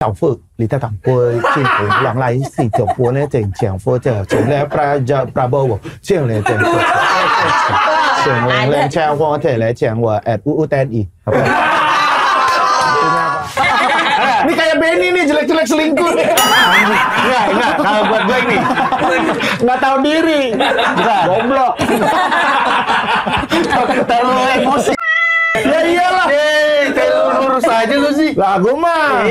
导父李太党波进步让来是就波呢正讲佛这从来Prabowo 进来正请人家我再来讲我UU TNI ini kayak Benny nih jelek-jelek selingkuh nih. Enggak, kalau buat gue ini nggak tahu diri, goblok. Terlalu emosi. Ya iyalah. Terlalu lurus aja lu sih. Lah gue mah.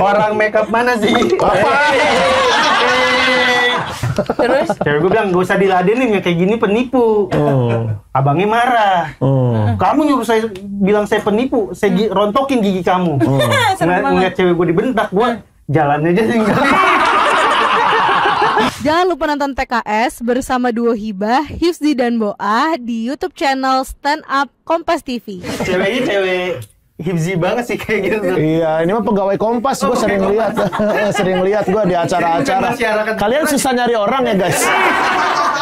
Orang makeup mana sih? Apa? Terus cewek gue bilang gak usah diladenin ya kayak gini penipu. Abangnya marah. Kamu nyuruh saya bilang saya penipu, saya rontokin gigi kamu. Ngeliat cewek gue dibentak, gue jalan aja tinggal. Jangan lupa nonton TKS bersama duo Hibah, Hifzi dan Boah di YouTube channel Stand Up Kompas TV. Ceweknya cewek Hifzi banget sih kayak gitu. Iya, ini mah pegawai Kompas, gue sering lihat gue di acara-acara. Kalian susah nyari orang ya guys.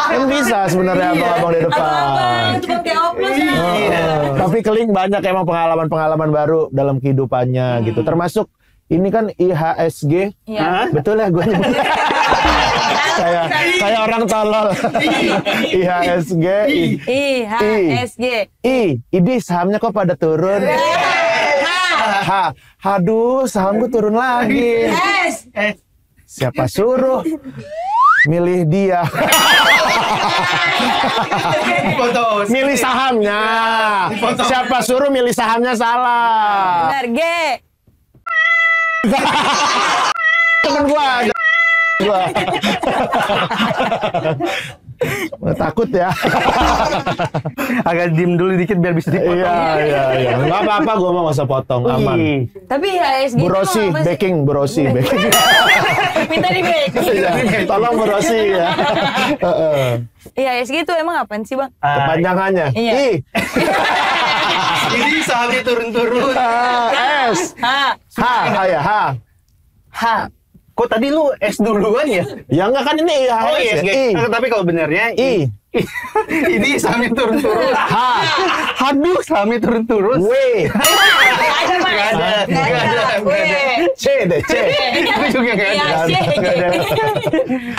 Kan bisa sebenarnya abang-abang di depan. Tapi Keling banyak emang pengalaman-pengalaman baru dalam kehidupannya gitu. Termasuk ini kan IHSG. Betul ya gue nyebut. Kayak orang tolol. IHSG. Ini sahamnya kok pada turun. Aduh, saham gue turun lagi. Siapa suruh milih dia? Milih sahamnya. Siapa suruh milih sahamnya salah? Benar, G. Temen gua. Takut ya. Agak diem dulu dikit biar bisa dipotong. Iya. Nggak apa-apa, gue mau nggak usah potong, aman. Tapi IHSG Burosi, backing. Minta di backing. Tolong Burosi ya. IHSG itu emang apaan sih, Bang? Kepanjangannya. Iya. Ini sahamnya turun-turun. H. Kok tadi lu S duluan ya? Ya enggak kan ini IHSG. Oh iya, tapi kalau benernya I. Ini sahamnya turun-turun. Aduh, sahamnya turun-turun. W. Nggak ada. C deh, C. Itu juga nggak ada.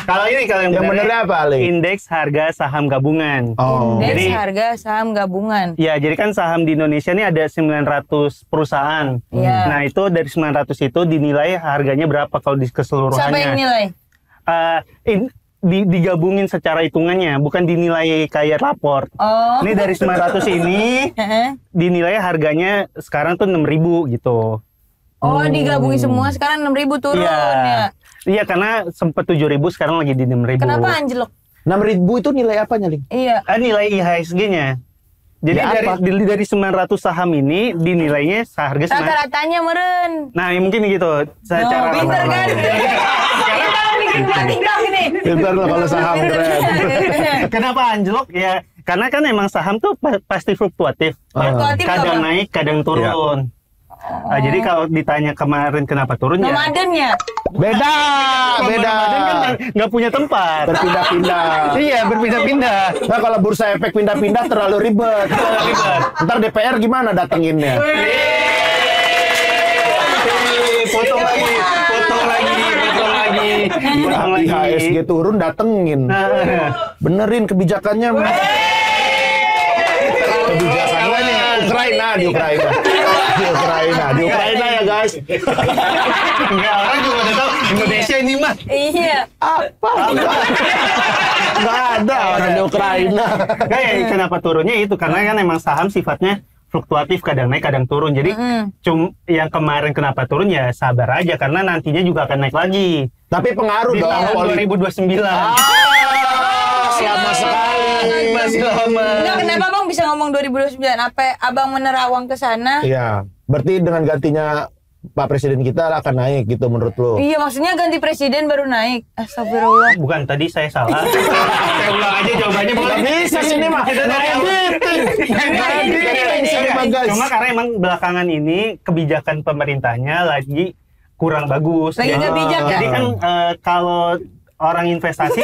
Kalau yang benernya apa, Ali? Indeks harga saham gabungan. Indeks harga saham gabungan. Ya, jadi kan saham di Indonesia ini ada 900 perusahaan. Nah, itu dari 900 itu dinilai harganya berapa kalau di keseluruhannya. Siapa yang nilai? Digabungin secara hitungannya, bukan dinilai kayak raport. Ini dari 900 ini dinilai harganya sekarang tuh 6.000 gitu. Digabungin semua sekarang 6.000 turun ya. Iya, karena sempat 7.000, sekarang lagi di 6.000. Kenapa anjlok? 6.000 itu nilai apanya, Ling? Iya. Nilai IHSG-nya. Jadi dari 900 saham ini dinilainya seharga rata-ratanya meren. Nah, mungkin gitu. Secara pinter kan? Pinter lah kalau saham keren. Kenapa anjlok? Ya, karena kan emang saham tuh pasti fluktuatif. Kadang naik, kadang turun. Nah, jadi kalau ditanya kemarin kenapa turun ya? Ramadannya. Beda. Ramadan kan nggak punya tempat. Berpindah-pindah. Iya, berpindah-pindah. Nah, kalau bursa efek pindah-pindah terlalu ribet. Ntar DPR gimana datenginnya? Potong lagi. IHSG turun datengin. Benerin kebijakannya. Kebijakannya di Ukraina ya guys. Enggak, orang juga udah tahu Indonesia ini mah. Iya. Apa? Nggak ada orang di Ukraina. Kenapa turunnya itu karena kan emang saham sifatnya fluktuatif, kadang naik kadang turun. Jadi yang kemarin kenapa turun ya sabar aja karena nantinya juga akan naik lagi. Tapi pengaruh di dong tahun 2029. Lama sekali. Masih lama. Enggak, kenapa Bang bisa ngomong 2029? Apa Abang menerawang ke sana? Iya. Berarti dengan gantinya Pak Presiden kita akan naik gitu menurut lo? Iya, maksudnya ganti presiden baru naik. Astagfirullah. Bukan, tadi saya salah. Saya ulang aja jawabannya. Bukan bisa sini mah. Cuma karena emang belakangan ini kebijakan pemerintahnya lagi kurang bagus. Lagi nggak bijak ya? Jadi kan kalau orang investasi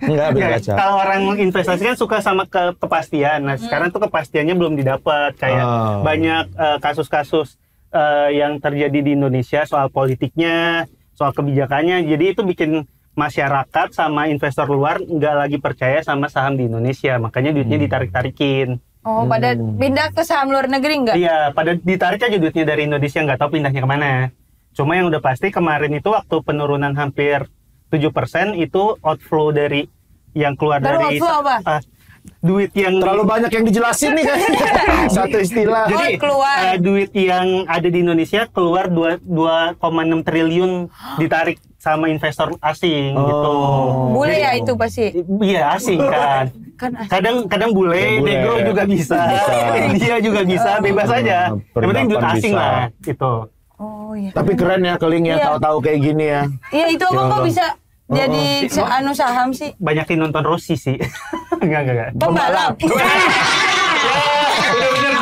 Enggak beli kaca. kalau orang investasi kan suka sama kepastian. Nah, sekarang tuh kepastiannya belum didapat. Kayak banyak kasus-kasus yang terjadi di Indonesia soal politiknya, soal kebijakannya. Jadi itu bikin masyarakat sama investor luar nggak lagi percaya sama saham di Indonesia. Makanya duitnya ditarik-tarikin. Oh, pada pindah ke saham luar negeri nggak? Iya, pada ditarik aja duitnya dari Indonesia, nggak tahu pindahnya kemana. Cuma yang udah pasti kemarin itu waktu penurunan hampir 7% itu outflow dari yang keluar dari outflow apa? Duit yang Terlalu banyak yang dijelasin nih kan. Satu istilah. jadi keluar. duit yang ada di Indonesia keluar 2,6 triliun ditarik sama investor asing gitu. Bule ya itu pasti. Iya, asing kan. Kan asing. Kadang bule, Ya, bule. negro juga bisa. Dia juga bisa, bebas aja. Yang penting duit Perdapan asing bisa. lah gitu. Oh iya. Tapi keren ya Keling ya, Iya. tahu-tahu kayak gini ya. Iya itu abang kok bisa jadi saham sih? Banyakin nonton Rossi sih. Enggak. Pembalap. Udah bener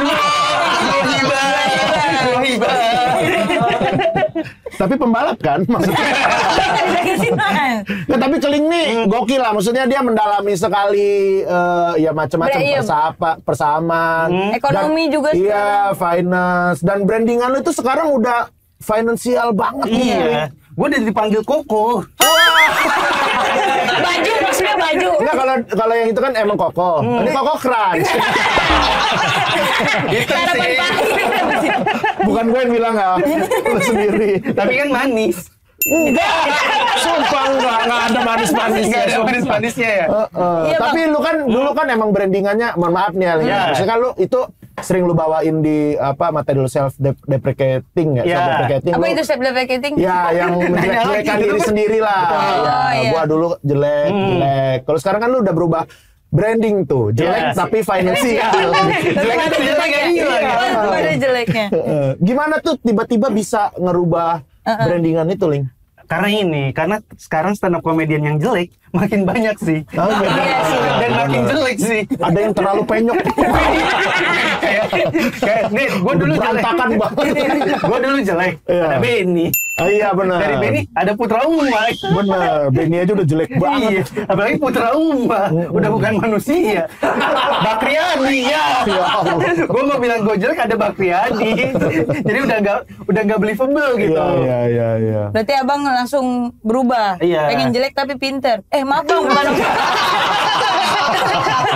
dua hibah. Tapi pembalap kan maksudnya. Nah, tapi Keling nih gokil lah, maksudnya dia mendalami sekali ya macam-macam Iya. persamaan. Ekonomi Dan- juga Iya, finance dan brandingan lu itu sekarang udah finansial banget nih. Iya. Gue udah dipanggil Koko. Baju maksudnya baju. Enggak, kalau yang itu kan emang Koko. Ini Koko Crunch. Gitu sih. Bukan gue yang bilang ya, lu sendiri. Tapi kan manis. Enggak, sumpah enggak ada manis-manisnya. Enggak ada sumpah. manis-manisnya ya. Iya, Tapi lu kan dulu kan emang brandingannya, mohon maaf nih Aling. Iya. Maksudnya kan lu itu sering lu bawain di apa material self deprecating ya, Iya. self deprecating. Apa itu self deprecating? Ya, yang menjelek-jelekan diri sendiri lah. Ya, iya. gua dulu jelek. Kalau sekarang kan lu udah berubah branding tuh, jelek Iya. tapi finansial. Jelek itu jelek ya. Oh, ada jeleknya. Gimana tuh tiba-tiba bisa ngerubah brandingan itu, Ling? Karena sekarang stand up comedian yang jelek makin banyak sih. Oh, beda. Iya sih. Dan makin jelek sih. Ada yang terlalu penyok. Kayak nih, gue dulu jelek. Berantakan banget. Gue dulu jelek. Iya. Ada Benny. Iya benar. Dari Benny ada Putra Uma. Bener, Benny aja udah jelek Iya, banget. apalagi Putra Uma. Udah bukan manusia. Bakriadi ya. Gue mau bilang gue jelek ada Bakriadi. Jadi udah nggak believable gitu. Iya. Berarti abang langsung berubah. Iya. Pengen jelek tapi pinter. Maaf bang, bukan.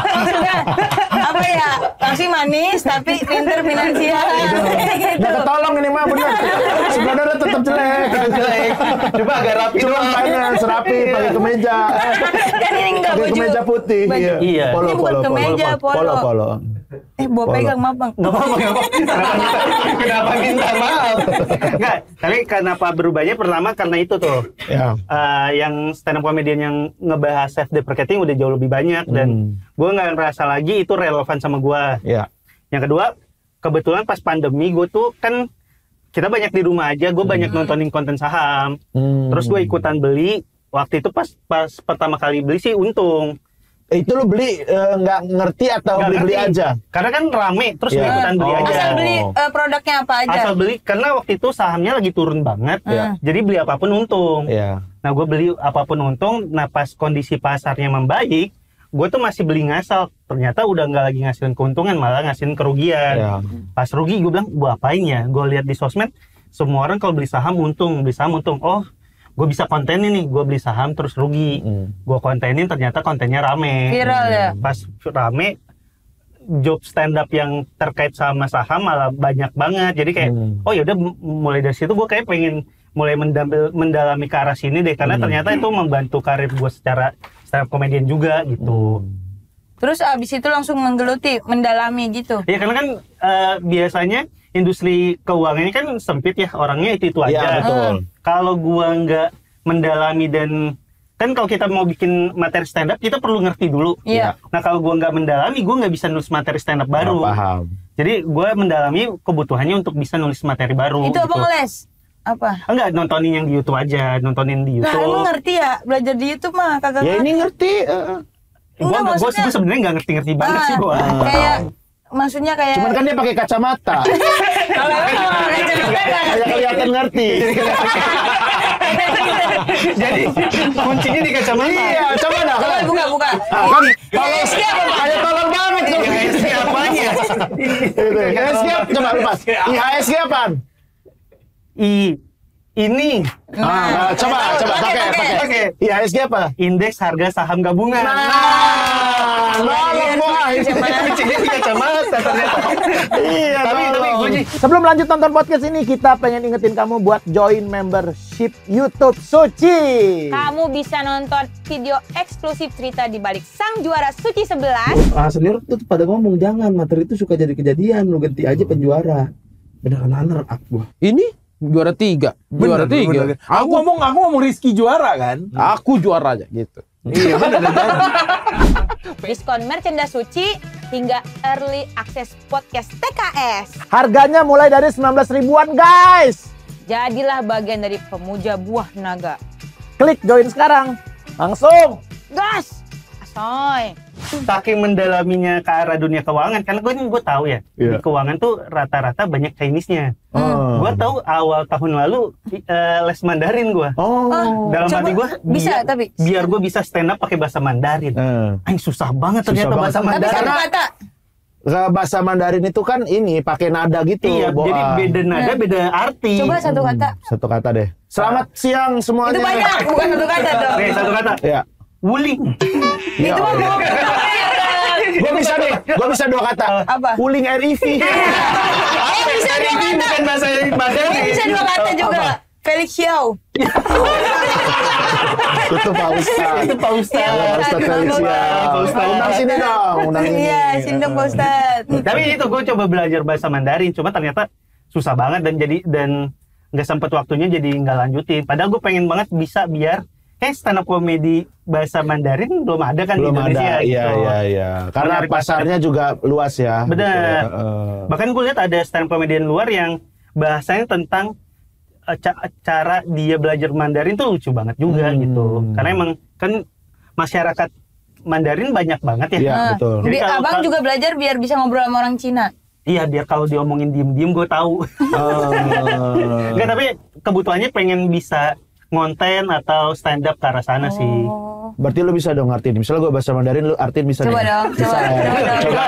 Maksudnya apa ya? Masih manis tapi pinter finansial. Gitu. Nggak ketolong ini mah bener. Sebenarnya tetap jelek. Jelek. Coba agak rapi Cuma doang. finance rapi pakai kemeja. Kan ini enggak Pakai baju. kemeja putih. Baju. Iya. Ini bukan kemeja, polo. Bawa Polo. pegang maaf bang. Nggak apa-apa. Kenapa minta maaf? Nggak, tapi kenapa berubahnya pertama karena itu tuh. Ya. Yang stand up comedian yang ngebahas self deprecating udah jauh lebih banyak dan gue nggak ngerasa lagi itu relevan sama gue. Ya. Yang kedua, kebetulan pas pandemi gue tuh kan kita banyak di rumah aja, gue banyak nontonin konten saham. Terus gue ikutan beli. Waktu itu pas pertama kali beli sih untung. Itu lu beli nggak ngerti atau Nggak beli ngerti. aja? Karena kan rame, terus gue Iya. ikutan beli Oh. aja. Asal beli produknya apa aja. Asal beli, karena waktu itu sahamnya lagi turun banget. Iya. Jadi beli apapun untung. Iya. Nah gue beli apapun untung, nah pas kondisi pasarnya membaik, gue tuh masih beli ngasal. Ternyata udah nggak lagi ngasilin keuntungan, malah ngasilin kerugian. Iya. Pas rugi gue bilang, gue apain ya? Gue lihat di sosmed, semua orang kalau beli saham untung. Oh, gue bisa kontenin nih, gue beli saham terus rugi. Gue kontenin, ternyata kontennya rame. Viral ya. Pas rame, job stand up yang terkait sama saham malah banyak banget. Jadi kayak, oh yaudah mulai dari situ gue kayak pengen mulai mendalami ke arah sini deh. Karena ternyata itu membantu karir gue secara stand up comedian juga gitu. Terus abis itu langsung menggeluti, mendalami gitu. Ya karena kan biasanya industri keuangan ini kan sempit ya, orangnya itu aja. Iya, betul. Kalau gua nggak mendalami dan kan kalau kita mau bikin materi stand up kita perlu ngerti dulu. Iya. Nah kalau gua nggak mendalami, gua nggak bisa nulis materi stand up baru. Nggak paham. Jadi gua mendalami kebutuhannya untuk bisa nulis materi baru. Itu abang les? Apa? Enggak, nontonin yang di YouTube aja, nontonin di Lah YouTube. emang ngerti ya? Belajar di YouTube mah kagak Ya ngerti. ini ngerti. Enggak, Gua maksudnya- sebenarnya nggak ngerti-ngerti banget sih gua. Kayak maksudnya kayak Cuman kan dia pakai kacamata. kalau emang orang cerita nggak Kayak ngerti. kelihatan ngerti. Jadi kuncinya di kacamata. Iya, coba dah. Buka. Kan IHSG apa, Pak? kayak tolong banget tuh. IHSG apanya? IHSG coba lepas. IHSG apaan? Ini Coba pakai. IHSG apa? indeks harga saham gabungan. Nolong boah. Kuncinya di kacamata ternyata. Iya, Tapi gue sih sebelum lanjut nonton podcast ini, kita pengen ingetin kamu buat join membership YouTube Suci. Kamu bisa nonton video eksklusif cerita di balik sang juara Suci 11. Senior tuh pada ngomong jangan materi itu suka jadi kejadian, lu ganti aja penjuara. Beneran runner up gua. Ini juara 3. Juara 3. Aku ngomong Rizky juara kan? Aku juara aja gitu. Iya bener. Diskon merchandise Suci hingga early access podcast TKS. Harganya mulai dari 19 ribuan, guys. Jadilah bagian dari pemuja buah naga. Klik join sekarang. Langsung. Gas! Asoy. saking mendalaminya ke arah dunia keuangan, karena gue tahu ya, di keuangan tuh rata-rata banyak Chinese-nya. Gue tahu awal tahun lalu les Mandarin gue. Dalam hati gue bisa tapi biar gue bisa stand up pakai bahasa Mandarin. Susah banget ternyata bahasa Mandarin. Tapi satu kata. Bahasa Mandarin itu kan ini pakai nada gitu. Iya, jadi beda nada, beda arti. Coba satu kata. Satu kata deh. Selamat siang semuanya. Itu banyak, bukan satu kata dong. Oke, satu kata. Iya. Wuling. Itu mah mau. Gue bisa deh, gue bisa dua kata. Apa? Wuling RIV. Bisa dua kata. Bukan bahasa Mandarin. Bisa dua kata juga. Felix Xiao. Itu Pak Ustaz. Itu Pak Ustaz. Ustaz Felix ya. Undang sini dong, undang ini. Iya, sini dong Pak Ustaz. Tapi itu gue coba belajar bahasa Mandarin, cuma ternyata susah banget dan nggak sempet waktunya jadi nggak lanjutin. Padahal gue pengen banget bisa biar kayak stand up comedy bahasa Mandarin belum ada kan Belum di Indonesia ada, gitu. iya. Karena pasarnya juga luas ya. Benar. Gitu. Bahkan gue lihat ada stand up comedian luar yang bahasanya tentang cara dia belajar Mandarin tuh lucu banget juga gitu. Karena emang kan masyarakat Mandarin banyak banget ya. Iya, betul. Jadi Abang juga belajar biar bisa ngobrol sama orang Cina. Iya, biar kalau diomongin diem-diem gue tahu. Enggak, tapi kebutuhannya pengen bisa ngonten atau stand up ke arah sana sih. Berarti lu bisa dong artiin. Misalnya gue bahasa Mandarin, lu artiin bisa Coba nih. dong, Bisa coba. ya? Coba.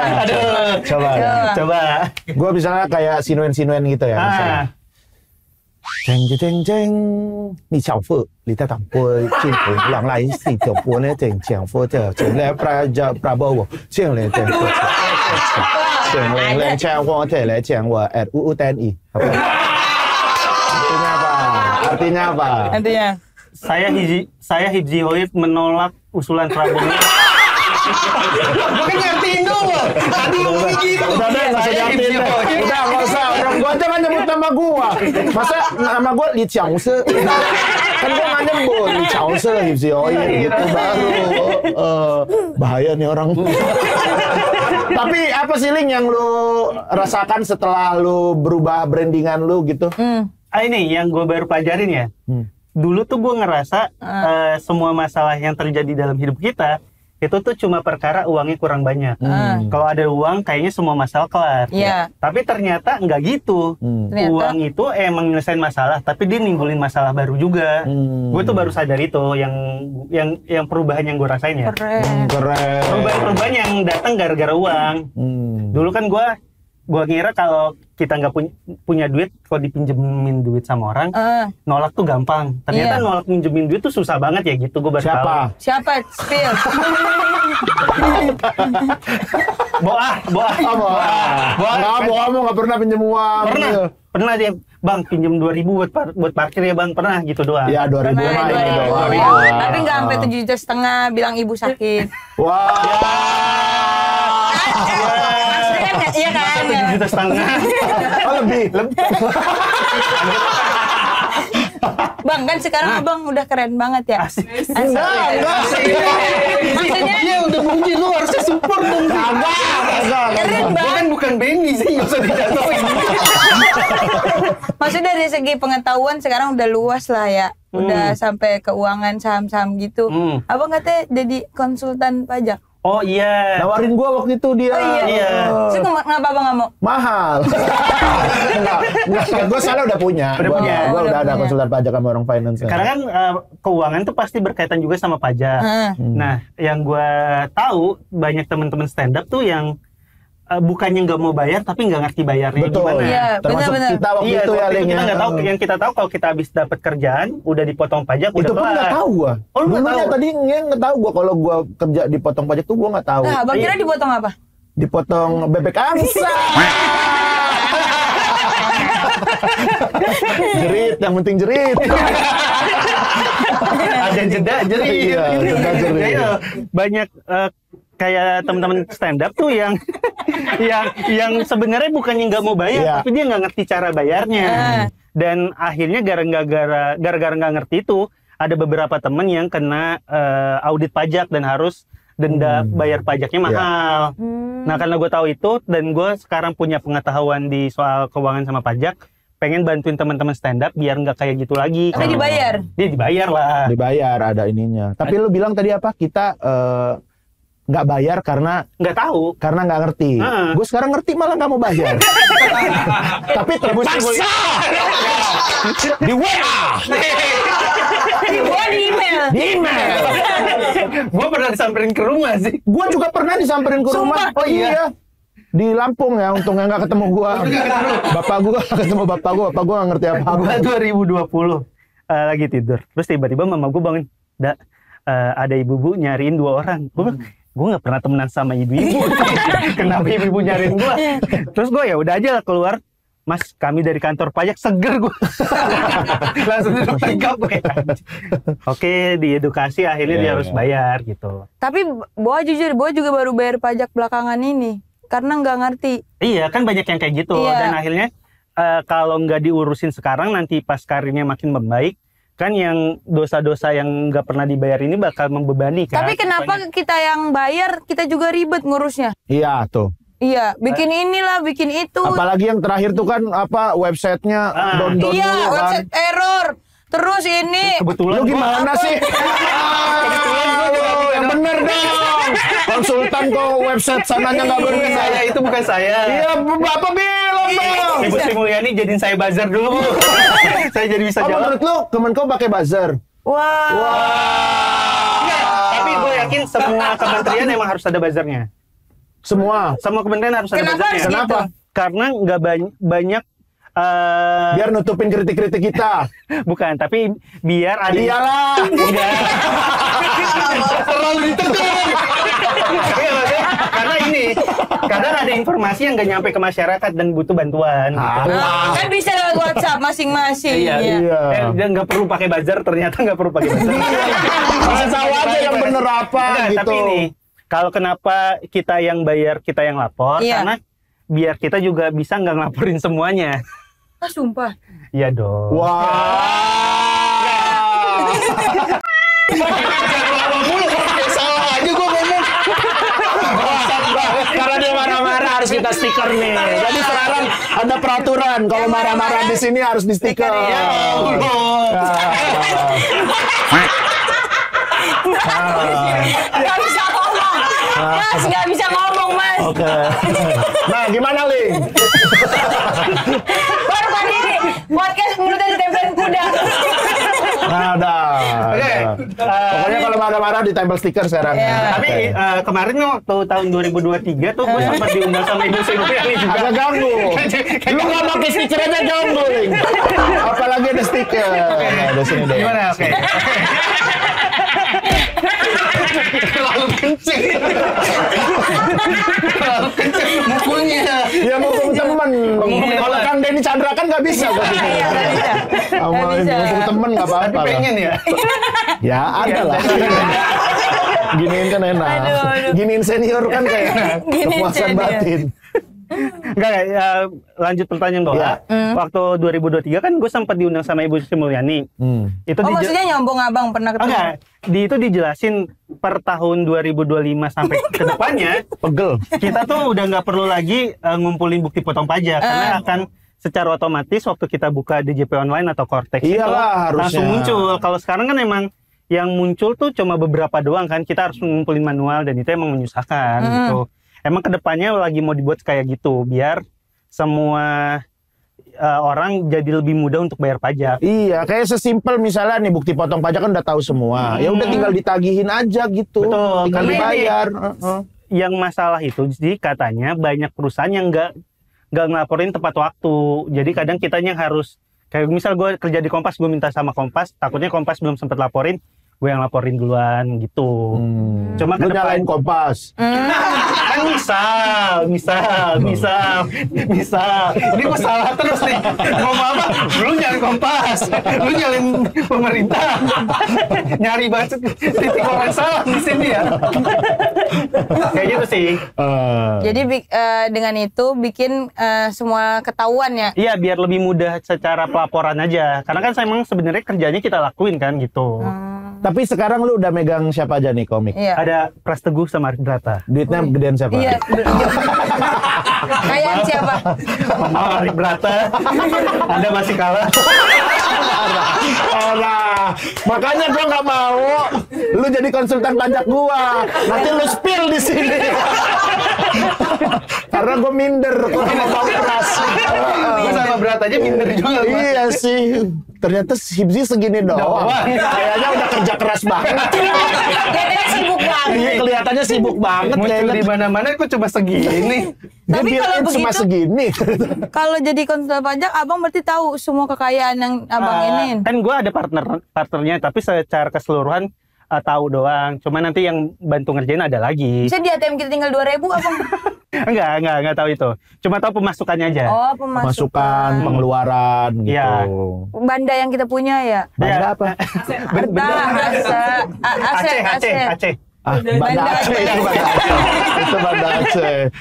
Coba. Coba. Gue misalnya kayak sinuen-sinuen gitu ya. Misalnya. Jeng jeng jeng jeng, 你小父，你在党国进步，让来四九波呢，正讲佛着，前来Prabowo，前来正佛，前来讲我前来讲我RUU TNI。Artinya apa? Artinya apa? Nantinya. Saya Hibzi Hoib menolak usulan Prabowo. Gue kan ngertiin dulu. Tadi ngomongnya gitu. Udah deh, nggak usah diartiin deh. Udah, nggak usah. Orang gua aja nggak nyebut nama gua. Masa nama gua Li Qiaose? Kan gua nggak nyebut Li Qiaose, Hibzi Hoib gitu baru. Bahaya nih orang. Tapi apa sih Ling yang lu rasakan setelah lu berubah brandingan lu gitu? Ini yang gue baru pelajarin ya. Dulu tuh gue ngerasa semua masalah yang terjadi dalam hidup kita itu tuh cuma perkara uangnya kurang banyak. Kalau ada uang kayaknya semua masalah kelar. Iya. Tapi ternyata nggak gitu. Ternyata? Uang itu emang nyelesain masalah, tapi dia nimbulin masalah baru juga. Gue tuh baru sadar itu yang perubahan yang gue rasain ya. Keren. Keren. Perubahan yang datang gara-gara uang. Dulu kan gue ngira kalau kita nggak punya duit, kalau dipinjemin duit sama orang, nolak tuh gampang. Ternyata nolak pinjemin duit tuh susah banget ya gitu. Gue baru tahu. Siapa? Spill. Boah. Boah nggak pernah pinjam uang. Pernah dia, Bang, pinjem 2.000 buat parkir ya Bang, pernah gitu doang. Ya 2.000 mah ini doang. Tapi nggak sampai 7,5 juta bilang ibu sakit. Wah. Iya kan? 7,5 juta. Oh, lebih. Bang, kan sekarang abang udah keren banget ya. Asik. Enggak. Maksudnya Dia udah muji, lu harusnya support dong. keren Gue banget. kan bukan Benny sih, nggak usah dijatuhin. Maksudnya dari segi pengetahuan sekarang udah luas lah ya. Udah sampai keuangan saham-saham gitu. Abang katanya jadi konsultan pajak. Oh iya. Nawarin gua waktu itu dia. Oh iya. Iya. Terus kenapa abang nggak mau? Mahal. Enggak. Nggak, gue soalnya udah punya. Gue udah ada konsultan pajak sama orang finance. Karena kan keuangan tuh pasti berkaitan juga sama pajak. Nah, yang gue tahu banyak teman-teman stand up tuh yang bukannya nggak mau bayar tapi nggak ngerti bayarnya gimana. Iya, Termasuk benar-benar. kita waktu itu ya, Ling. Kita nggak tahu. Yang kita tahu kalau kita habis dapat kerjaan udah dipotong pajak Itu udah pun kelar. nggak tahu gua. Oh, lu nggak Dulunya tahu? tadi nggak tahu gua kalau gua kerja dipotong pajak tuh gua nggak tahu. Nah, Abang kira dipotong apa? Dipotong bebek angsa. Jerit, yang penting jerit. Ada jeda jerit. Iya, jeda jerit. Iya, banyak kayak teman-teman stand up tuh yang yang sebenarnya bukannya nggak mau bayar, Iya. tapi dia nggak ngerti cara bayarnya. Dan akhirnya gara-gara nggak ngerti itu, ada beberapa temen yang kena audit pajak dan harus denda bayar pajaknya mahal. Nah, karena gue tahu itu dan gue sekarang punya pengetahuan di soal keuangan sama pajak, pengen bantuin teman-teman stand up biar nggak kayak gitu lagi. Tapi dibayar. Dia dibayar lah. Dibayar ada ininya. Tapi lu bilang tadi apa? Kita nggak bayar karena Nggak tahu. nggak ngerti. Gue sekarang ngerti malah nggak mau bayar. Tapi terpaksa di WA, Di email. di email. Gue pernah disamperin ke rumah sih. Gue juga pernah disamperin ke rumah. Sumpah? Oh iya. Di Lampung ya, untungnya nggak ketemu gua. Bapak gua ketemu bapak gua nggak ngerti apa-apa. Gua 2020 lagi tidur. Terus tiba-tiba mama gua bangun, ada ibu-ibu nyariin 2 orang. Gua bilang, gue nggak pernah temenan sama ibu-ibu. Kenapa ibu-ibu nyariin gua? Terus gua ya udah aja keluar. Mas, kami dari kantor pajak, seger gue. Langsung duduk tegak gue. Oke, diedukasi akhirnya dia harus bayar gitu. Tapi Boa jujur, Boa juga baru bayar pajak belakangan ini. Karena nggak ngerti. Iya, kan banyak yang kayak gitu. Iya. Dan akhirnya kalau nggak diurusin sekarang, nanti pas karirnya makin membaik, kan yang dosa-dosa yang nggak pernah dibayar ini bakal membebani kan. Tapi kenapa kita yang bayar, kita juga ribet ngurusnya? Iya tuh. Iya, bikin inilah, bikin itu. Apalagi yang terakhir tuh kan apa websitenya down Iya, dulu kan. website error. Terus ini. Kebetulan Lu gimana gua- sih? Yang bener dong. Konsultan kok website sananya nggak Bukan bener. saya, itu bukan saya. Iya, Bapak bilang dong. Ibu Sri Mulyani jadiin saya buzzer dulu. Saya jadi bisa Oh, jawab. menurut lu Kemenko pakai buzzer? Wah. Enggak, tapi gue yakin semua kementerian emang harus ada buzzernya. Semua. Semua kementerian harus ada Kenapa buzzernya. harus gitu? Kenapa? Karena nggak banyak Biar nutupin kritik-kritik kita. bukan, tapi biar ada Iyalah. Enggak. Terlalu ditekan. Karena ini, kadang ada informasi yang nggak nyampe ke masyarakat dan butuh bantuan. Gitu. Kan bisa lewat WhatsApp masing-masing. Iya. Iya. Dan nggak perlu pakai buzzer, ternyata nggak perlu pakai buzzer. Kasih tahu aja yang bener apa Enggak, gitu. Tapi ini, kalau kenapa kita yang bayar, kita yang lapor, Iya. karena biar kita juga bisa nggak ngelaporin semuanya. Ah, sumpah. Iya dong. Wah. Salah aja gue ngomong. Karena dia marah-marah harus kita stiker nih. Jadi sekarang ada peraturan kalau marah-marah di sini harus di stiker. Ya Nggak bisa ngomong. Mas, nggak bisa ngomong, Mas. Oke. Nah, gimana, Ling? Baru tadi nih, podcast mulutnya ditempelin kuda. Nah, dah. Oke. Pokoknya kalau marah-marah ditempel stiker sekarang. Iya. Tapi kemarin waktu tahun 2023 tuh gue sempat diundang sama Ibu Sri Mulyani juga. Agak ganggu. Lu nggak pakai stiker aja ganggu, Ling. Apalagi ada stiker. Nah, ada sini deh. Gimana? Oke. Terlalu kenceng. Terlalu kenceng mukulnya. Ya mumpung temen. Kalau Kang Denny Chandra kan nggak bisa. Iya, nggak bisa. Sama Nggak bisa. mumpung temen nggak Tapi apa-apa lah. pengen ya. Ya ada lah. Giniin kan enak. Aduh. Giniin senior kan kayak Giniin kepuasan senior. batin. Enggak, lanjut pertanyaan Bola. Ya. Waktu 2023 kan gue sempat diundang sama Ibu Sri Mulyani. Itu Oh, maksudnya nyombong abang pernah ketemu? enggak, itu dijelasin per tahun 2025 sampai ke depannya Pegel. kita tuh udah nggak perlu lagi ngumpulin bukti potong pajak karena akan secara otomatis waktu kita buka DJP online atau Cortex itu Iyalah, harusnya. langsung muncul. Kalau sekarang kan emang yang muncul tuh cuma beberapa doang kan, kita harus ngumpulin manual dan itu emang menyusahkan gitu. Emang kedepannya lagi mau dibuat kayak gitu biar semua orang jadi lebih mudah untuk bayar pajak. Iya, kayak sesimpel misalnya nih bukti potong pajak kan udah tahu semua. Ya udah tinggal ditagihin aja gitu. Betul. Tinggal dibayar. Yang masalah itu jadi katanya banyak perusahaan yang nggak ngelaporin tepat waktu. Jadi kadang kitanya yang harus kayak misal gue kerja di Kompas, gue minta sama Kompas, takutnya Kompas belum sempat laporin, gue yang laporin duluan gitu. Cuma Lu nyalain Kompas. kan misal. Ini gue salah terus nih. Ngomong apa? Lu nyari Kompas, lu nyalin pemerintah, nyari banget titik orang salah di sini ya. Kayak gitu sih. Jadi dengan itu bikin semua ketahuan ya. Iya, biar lebih mudah secara pelaporan aja. Karena kan emang sebenarnya kerjanya kita lakuin kan gitu. Tapi sekarang lu udah megang siapa aja nih komik? Iya. Ada Pras Teguh sama Arif Brata. Duitnya gedean siapa? Iya. Kayak siapa? Arif Brata. Anda masih kalah. Orang. Makanya gua nggak mau lu jadi konsultan pajak gua. Nanti lu spill di sini. Karena gua minder kalau sama Bang Pras. Gue sama Brata aja minder juga. Iya sih. Ternyata Hibzi segini doang. Kayaknya udah kerja keras banget. Kayaknya sibuk banget. Iya, kelihatannya sibuk banget. Muncul Kayaknya di mana-mana kok cuma segini. Tapi kalau cuma begitu- segini. Kalau jadi konsultan pajak, abang berarti tahu semua kekayaan yang abang ini. Kan gue ada partnernya, tapi secara keseluruhan tahu doang. Cuma nanti yang bantu ngerjain ada lagi. Bisa di ATM kita tinggal 2.000 abang. Enggak tahu itu. Cuma tahu pemasukannya aja. Oh, Masukan, pengeluaran gitu. Iya. Banda yang kita punya ya. Banda apa? Aceh. Banda Aceh. Itu Banda Aceh.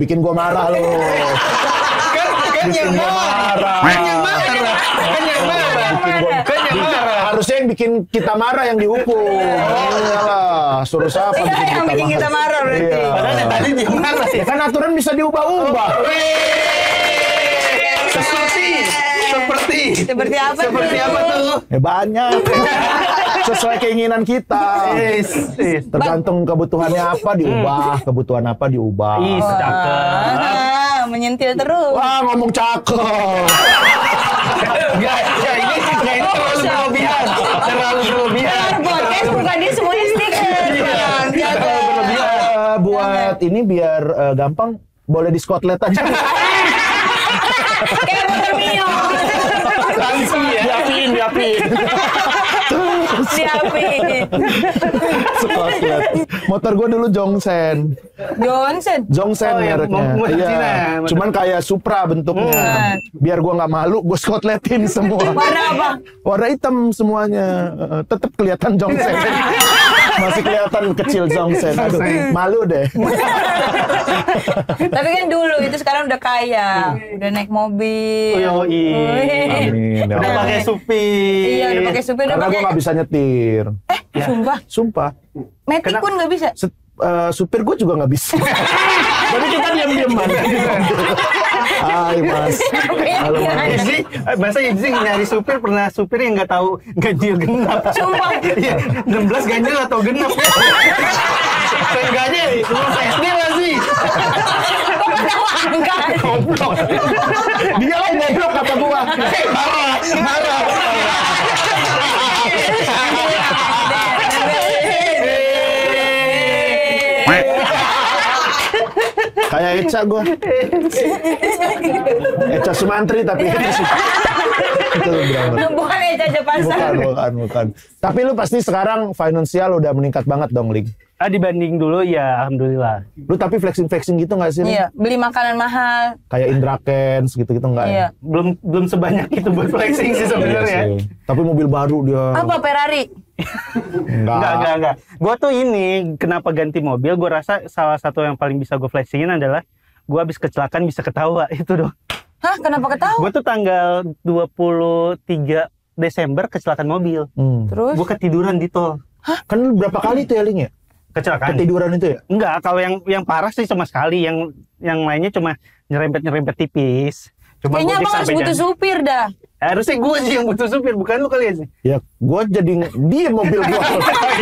Bikin gua marah lu. Kan yang marah. Harusnya yang bikin kita marah yang dihukum. Iyalah, suruh siapa Yang bikin kita marah berarti. Iya. Padahal yang tadi dia marah ya. Kan aturan bisa diubah-ubah. Seperti apa? Seperti apa tuh? Ya banyak. Sesuai keinginan kita. Tergantung kebutuhannya apa diubah, kebutuhan apa diubah. Ih, cakep. Menyentil terus. Wah, ngomong cakep. Enggak, ini terlalu berlebihan. Terlalu berlebihan. Podcast bukan dia semuanya stiker. Buat ini biar gampang, boleh di Scotland aja. Kayak motor Mio. Langsung ya. Diapin. Diapin. Scotland. Motor gue dulu Jongsen. Johnson. Oh, yang mereknya. motor Iya. Cina. Cuman kayak Supra bentuknya. Biar gue nggak malu, gue Scotlandin semua. Warna apa? Warna hitam semuanya. Tetap kelihatan Jongsen. Masih kelihatan kecil Jongsen. Aduh, malu deh. Tapi kan dulu itu sekarang udah kaya, udah naik mobil. Amin. Udah pakai supir. Iya, udah pakai supir, udah Karena gue pakai. nggak bisa nyetir. Sumpah. Metik pun nggak bisa. Supir gue juga nggak bisa. Jadi kita diam-diaman. Hai mas. Halo mas. Ibzi, masa Ibzi nyari supir pernah supir yang nggak tahu ganjil genap. Sumpah. Iya, 16 ganjil atau genap. Seenggaknya lu SD lah sih. Goblok. Dia lah yang goblok kata gua. Marah. Kayak Eca gua. Eca Sumantri tapi itu drama. Bukan Eca Jepasan. Bukan. Tapi lu pasti sekarang finansial udah meningkat banget dong, Ling. Dibanding dulu ya alhamdulillah. Lu tapi flexing gitu nggak sih? Ling? Iya, beli makanan mahal. Kayak Indra Kens gitu nggak Iya. ya? Belum sebanyak itu buat flexing sih sebenarnya. Iya sih. Tapi mobil baru dia. Apa Ferrari? Enggak. Gue tuh ini kenapa ganti mobil? Gue rasa salah satu yang paling bisa gue flexingin adalah gue habis kecelakaan bisa ketawa itu dong. Hah, kenapa ketawa? Gue tuh tanggal 23 Desember kecelakaan mobil. Terus? Gue ketiduran di tol. Kan lu berapa kali tuh ya, Ling ya? Kecelakaan. Ketiduran itu ya? Enggak, kalau yang parah sih sama sekali. Yang lainnya cuma nyerempet tipis. Cuma Kayaknya Gojek abang harus sampai butuh Janji. supir dah. Harusnya gue sih yang butuh supir, bukan lu kali ya sih. Ya, gue jadi dia mobil gue.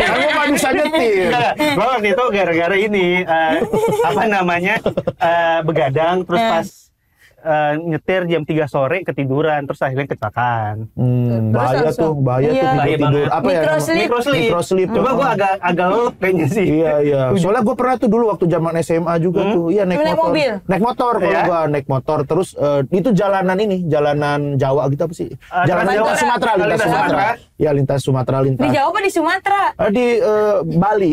Karena gue nggak bisa nyetir. Gue waktu itu gara-gara ini begadang terus pas nyetir jam 3 sore ketiduran terus akhirnya kecelakaan. Bahaya tuh tidur. Apa ya? Microsleep. Coba gua agak lelep kayaknya sih. Iya. Soalnya gua pernah tuh dulu waktu zaman SMA juga tuh. Iya, naik motor. Mobil. Naik motor kalau gua naik motor terus itu jalanan Jawa gitu apa sih? Jalan lintas Sumatera. Ya, lintas Sumatera. Di Jawa apa di Sumatera? Di Bali.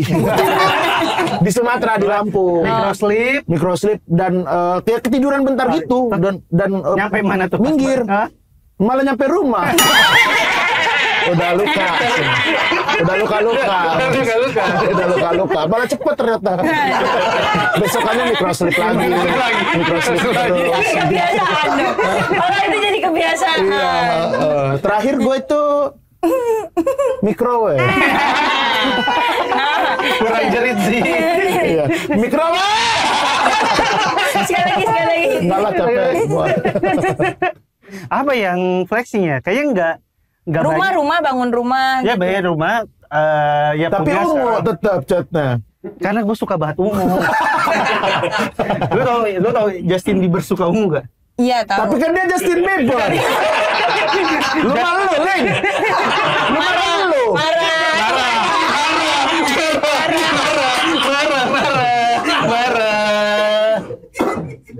Di Sumatera, di Lampung. Microsleep dan kayak ketiduran bentar gitu dan nyampe mana tuh? Minggir. Malah nyampe rumah. Udah luka. Malah cepet ternyata. Besokannya microsleep lagi. Jadi kebiasaan dong. Kalau itu jadi kebiasaan. Iya. Terakhir gue itu microwave. Kurang jerit sih. Iya. Microwave. Sekali lagi. Enggak lah, capek. Apa yang flexing ya? Kayaknya enggak rumah bangun rumah. Ya, bayar rumah. Ya tapi ungu tetap catnya. Karena gue suka banget ungu. Lu tau Justin Bieber suka ungu gak? Iya tahu. Tapi kan dia Justin Bieber. Lu malu, Leng. Lu malu. Marah.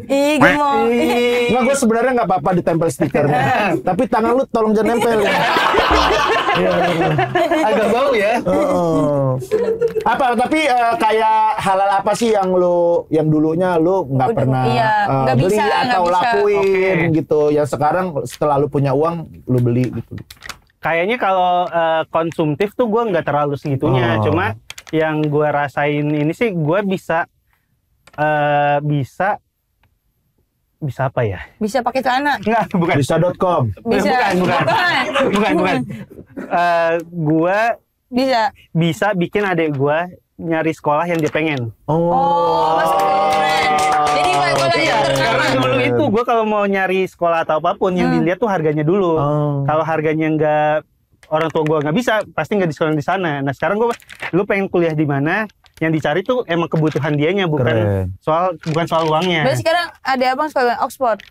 Ih, gue mau. Nggak, gue sebenarnya nggak apa-apa ditempel stikernya. Tapi tangan lu tolong jangan nempel ya. Agak bau ya. Apa? Tapi kayak halal apa sih yang dulunya lu nggak pernah beli atau lakuin gitu? Yang sekarang setelah lu punya uang lu beli gitu? Kayaknya kalau konsumtif tuh gue nggak terlalu segitunya. Cuma yang gue rasain ini sih gue bisa apa ya? Bisa pakai celana? Enggak, bukan. Bisa.com. Bukan. Gua bisa bikin adik gua nyari sekolah yang dia pengen. Masuk keren. Jadi kalau Karena dulu itu gua kalau mau nyari sekolah atau apapun yang dilihat tuh harganya dulu. Kalau harganya enggak, orang tua gua nggak bisa, pasti nggak disekolah di sana. Nah sekarang lu pengen kuliah di mana? Yang dicari tuh emang kebutuhan dianya, bukan soal uangnya. Berarti sekarang ada abang sekolah Oxford.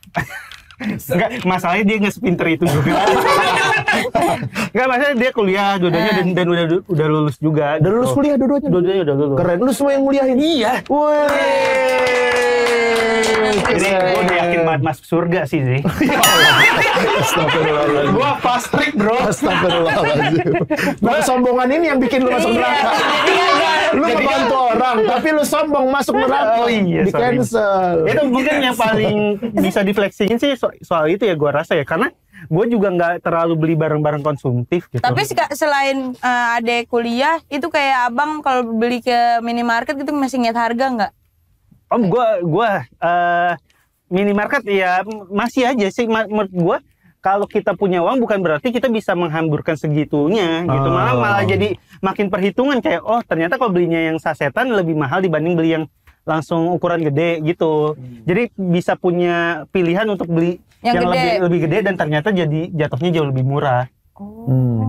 Enggak, masalahnya dia nggak sepinter itu juga. Enggak, masalahnya dia kuliah dua-duanya dan udah lulus juga. Udah lulus kuliah dua-duanya? Dua-duanya udah lulus. Keren, lu semua yang nguliahin? Iya. Ini gue udah yakin banget masuk surga sih. Astagfirullahaladzim. Gua fast track bro. Astagfirullahaladzim. Nah, kesombongan ini yang bikin lu masuk neraka. Lu ngebantu orang, tapi lu sombong masuk neraka. Oh iya, di cancel. Itu mungkin yang paling bisa diflexingin sih soal itu ya, gue rasa ya. Karena gue juga nggak terlalu beli barang-barang konsumtif gitu. Tapi selain adek kuliah, itu kayak abang kalau beli ke minimarket gitu masih ngeliat harga nggak? Gue minimarket ya masih aja sih. Menurut gue kalau kita punya uang bukan berarti kita bisa menghamburkan segitunya gitu. Malah jadi makin perhitungan kayak ternyata kalau belinya yang sasetan lebih mahal dibanding beli yang langsung ukuran gede gitu. Jadi bisa punya pilihan untuk beli yang lebih gede dan ternyata jadi jatuhnya jauh lebih murah.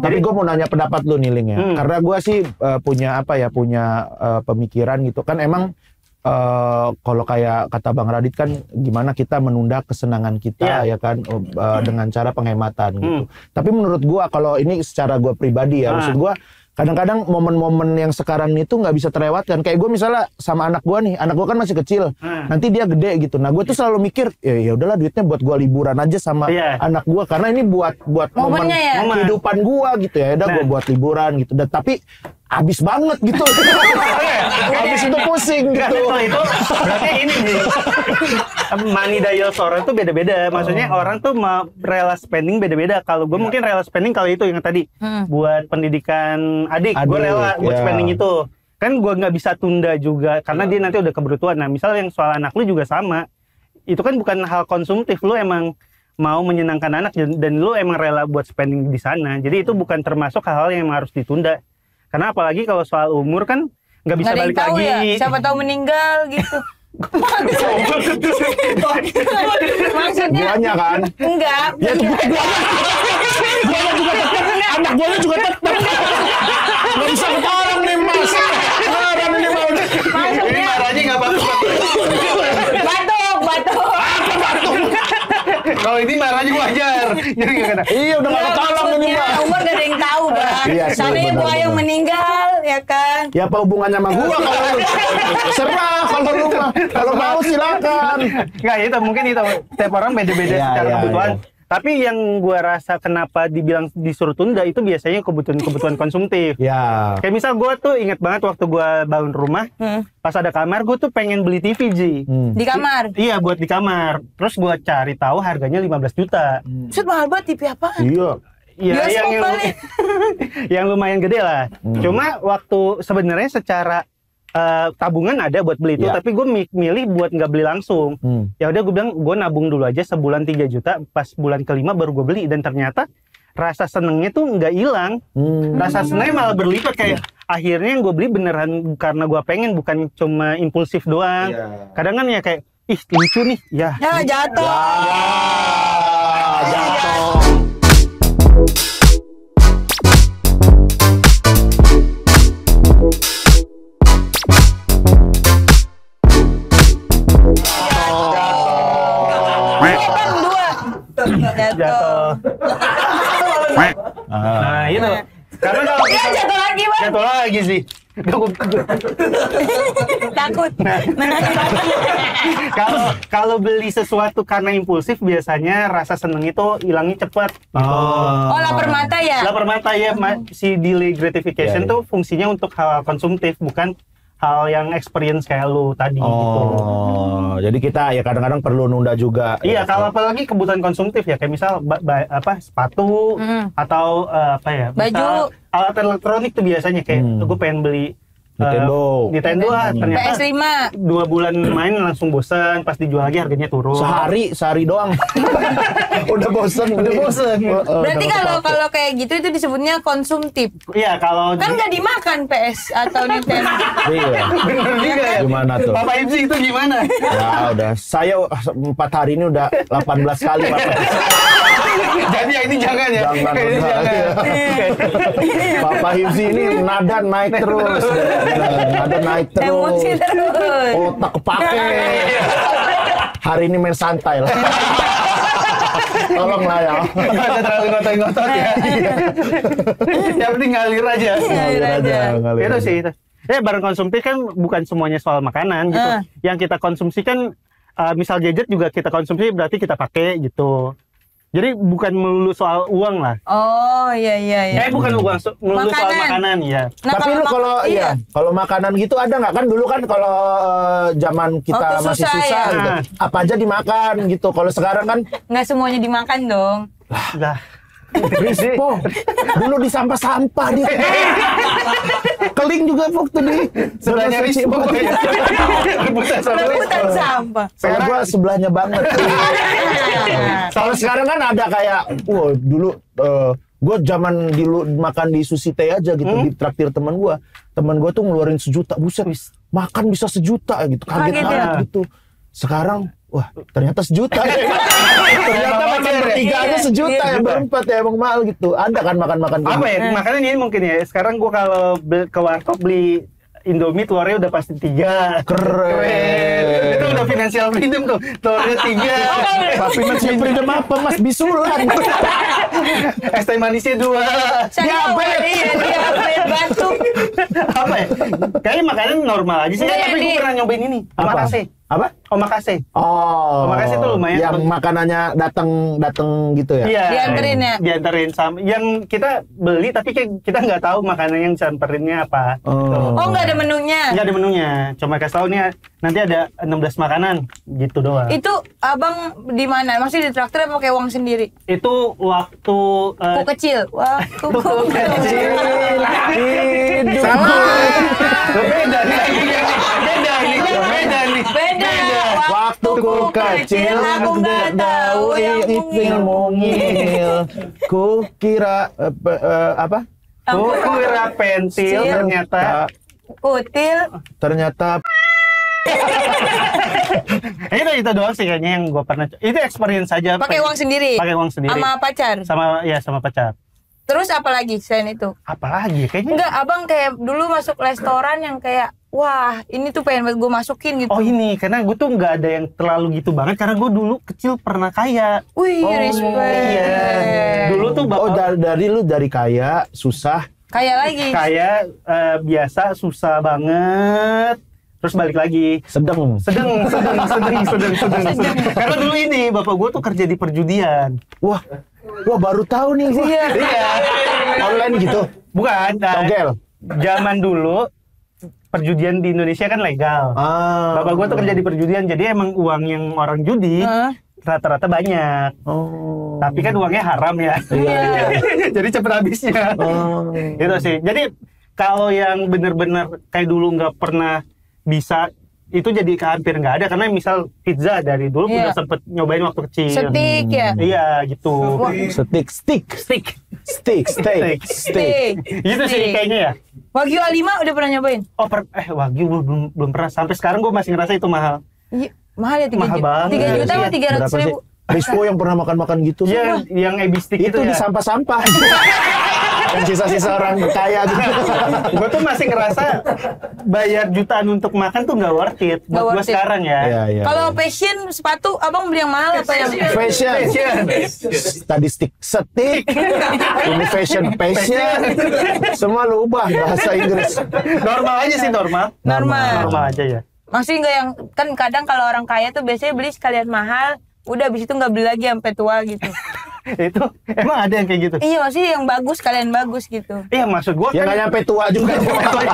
Tapi gue mau nanya pendapat lu nih Ling ya. Karena gue sih punya pemikiran gitu kan, emang kalau kayak kata Bang Radit kan gimana kita menunda kesenangan kita ya kan dengan cara penghematan gitu. Tapi menurut gue kalau ini secara gue pribadi ya, maksud gue kadang-kadang momen-momen yang sekarang ini tuh nggak bisa terlewatkan. Kayak gue misalnya sama anak gue nih, anak gue kan masih kecil, nanti dia gede gitu. Nah gue tuh selalu mikir ya udahlah duitnya buat gue liburan aja sama anak gue, karena ini buat momen kehidupan gue gitu ya. Udah gue buat liburan gitu. Dan tapi habis banget gitu. Habis itu pusing gitu. Itu berarti ini nih. Money dials orang tuh beda-beda. Maksudnya orang tuh rela spending beda-beda. Kalau gue mungkin rela spending kalau itu yang tadi buat pendidikan adik. Gue rela buat spending itu. Kan gue nggak bisa tunda juga karena dia nanti udah keburu tua. Nah, misal yang soal anak lu juga sama. Itu kan bukan hal konsumtif, lu emang mau menyenangkan anak dan lu emang rela buat spending di sana. Jadi itu bukan termasuk hal-hal yang harus ditunda. Karena apalagi kalau soal umur kan nggak bisa balik lagi. Ya, siapa tahu meninggal gitu. Maksudnya guanya kan? Enggak. Ya itu guanya juga tetap. Anak guanya juga tetap. Nggak bisa ketolong nih mas. Orang ini mau. Ini marahnya nggak bagus. Batuk. Apa batuk? Kalau ini marahnya wajar. Jadi nggak kena. Iya udah nggak ketolong ini Mbak. Umur gak ada yang tahu Bang. Iya sih, Soalnya benar, gua yang benar. meninggal ya kan. Ya apa hubungannya sama gua kalau lu? Serah kalau lu mah. Kalau mau silakan. Nggak itu mungkin itu setiap orang beda-beda Iya, secara iya, kebutuhan. iya. Tapi yang gua rasa kenapa dibilang disuruh tunda itu biasanya kebutuhan konsumtif. Ya. Kayak misal gua tuh inget banget waktu gua bangun rumah, pas ada kamar gua tuh pengen beli TV Ji. Di kamar. Iya buat di kamar. Terus gua cari tahu harganya 15 juta. Set mahal banget TV apaan? Iya. Iya Bioskop kali. yang lumayan gede lah. Cuma waktu sebenarnya secara tabungan ada buat beli itu, Ya. tapi gue milih buat nggak beli langsung. Ya udah gue bilang gue nabung dulu aja sebulan 3 juta, pas bulan kelima baru gue beli dan ternyata rasa senengnya tuh nggak hilang. Rasa senengnya malah berlipat kayak akhirnya yang gue beli beneran karena gue pengen, bukan cuma impulsif doang. Iya. Kadang kan ya kayak ih lucu nih ya. Ya jatuh. Jatuh. Jatuh. Nah itu. Karena kalau Ya jatuh lagi Bang. jatuh lagi sih. Takut. Kalau beli sesuatu karena impulsif biasanya rasa seneng itu hilangnya cepat. Oh lapar mata ya? Lapar mata ya, si delay gratification Iya, iya. tuh fungsinya untuk hal konsumtif, bukan hal yang experience kayak lu tadi gitu. Oh, jadi kita ya kadang-kadang perlu nunda juga. Iya, kalau apalagi kebutuhan konsumtif ya, kayak misal sepatu atau apa ya? Baju. Misal alat elektronik tuh biasanya kayak gue pengen beli Nintendo. Nintendo ternyata PS5. 2 bulan main langsung bosan, pas dijual lagi harganya turun. Sehari doang. Udah bosen. Berarti kalau kayak gitu itu disebutnya konsumtif. Iya, kalau Kan nggak dimakan PS atau Nintendo. Iya. bener juga ya. Gimana tuh? Papa Ipsi itu gimana? Ya udah, saya 4 hari ini udah 18 kali Pak. Jadi yang ini jangan ya. Jangan, Ini jangan. Papa Hipsi ini nada naik terus. Nada naik terus. Emosi terus. Otak kepake. Hari ini main santai lah. Tolonglah ya. Nggak usah terlalu ngotot-ngotot ya. Yang penting ngalir aja. Ngalir aja. Itu sih. Barang konsumtif kan bukan semuanya soal makanan gitu. Yang kita konsumsi kan misal gadget juga kita konsumsi berarti kita pakai gitu. Jadi bukan melulu soal uang lah. Oh iya. Bukan uang, melulu soal Makanan. makanan ya. Nah, Tapi lu kalau iya. kalau makanan gitu ada nggak kan dulu kan kalau zaman kita Waktu masih susah, susah ya. gitu. Apa aja dimakan gitu. Kalau sekarang kan Nggak semuanya dimakan dong. Lah. Rispo, dulu di sampah-sampah dia. Keling juga waktu di Sebelahnya Rispo. Rebutan sampah. Sekarang gua sebelahnya banget. Kalau sekarang kan ada kayak, wah dulu gua zaman dulu makan di Sushi Teh aja gitu di traktir teman gua. Teman gua tuh ngeluarin 1 juta, buset, makan bisa 1 juta gitu, kaget Kaget banget ya? gitu. Sekarang, wah ternyata 1 juta. Ternyata makan bertiga aja 1 juta ya, berempat ya emang mahal gitu. Ada kan makan-makan Apa ya? Makanan ini mungkin ya. Sekarang gua kalau ke warkop beli Indomie telurnya udah pasti 3. Keren. Itu udah financial freedom tuh. Telurnya 3. Tapi masih freedom apa Mas? Bisulan. Es teh manisnya 2. Diabetes batuk. Apa ya? Kayaknya makanan normal aja sih. Enggak, Tapi gue pernah nyobain ini. Omakase. Apa? Omakase. Oh. Omakase tuh lumayan. Yang makanannya datang gitu ya? Iya. Dianterin ya? Dianterin sama. Yang kita beli tapi kita nggak tahu makanan yang dianterinnya apa. Oh. Oh nggak ada menunya. Nggak ada menunya. Cuma kasih tahu nih nanti ada 16 makanan gitu doang. Itu abang di mana? Maksudnya di traktor apa pakai uang sendiri? Itu waktu Ku kecil. Waktu ku kecil. Hidup. Beda nih. Beda nih. Beda nih. Beda. Waktu ku kecil aku nggak tahu yang mungil. Ku kira apa? Ku kira pensil ternyata. Kutil. Ternyata Itu doang sih kayaknya yang gue pernah. Itu experience saja. Pakai uang sendiri. Pakai uang sendiri. Sama pacar. Sama pacar. Terus apa lagi selain itu? Apalagi kayaknya. Enggak, abang kayak dulu masuk restoran yang kayak wah ini tuh pengen banget gue masukin gitu. Oh ini, karena gue tuh nggak ada yang terlalu gitu banget, karena gue dulu kecil pernah kaya. Wih, respect. Iya. Dulu tuh bapak. Dari kaya, susah. Kaya lagi. Kaya, biasa, susah banget. Terus balik lagi. Sedang. Karena dulu ini, bapak gue tuh kerja di perjudian. Wah, baru tahu nih gua. Iya. Online gitu. Bukan. Togel. Zaman dulu perjudian di Indonesia kan legal. Bapak gua tuh kerja di perjudian, jadi emang uang yang orang judi rata-rata banyak. Tapi kan uangnya haram ya. Jadi cepet habisnya. Gitu sih. Jadi kalau yang bener-bener kayak dulu nggak pernah bisa, itu jadi hampir nggak ada, karena misal pizza dari dulu udah sempet nyobain waktu kecil. Steak ya? Iya gitu. Steak. Gitu sih kayaknya ya. Wagyu A5 udah pernah nyobain? Oh, Wagyu belum pernah. Sampai sekarang gue masih ngerasa itu mahal. Iya, mahal ya 3 Mahal juta. banget. 3 juta sama 300.000. Rispo yang pernah makan gitu. Iya, yang ebistik itu ya. di sampah-sampah. Yang sisa-sisa orang kaya gitu. Gue tuh masih ngerasa bayar jutaan untuk makan tuh nggak worth it buat gue sekarang ya. Iya. Kalau fashion sepatu abang beli yang mahal atau yang Fashion. Tadi stick. Ini fashion. Semua lu ubah bahasa Inggris. Normal aja sih, normal aja ya. Masih nggak yang kan kadang kalau orang kaya tuh biasanya beli sekalian mahal, udah abis itu nggak beli lagi sampai tua gitu. Itu emang ada yang kayak gitu? Iya, maksudnya yang bagus sekalian bagus gitu. Iya, maksud gua yang kan nggak nyampe tua juga.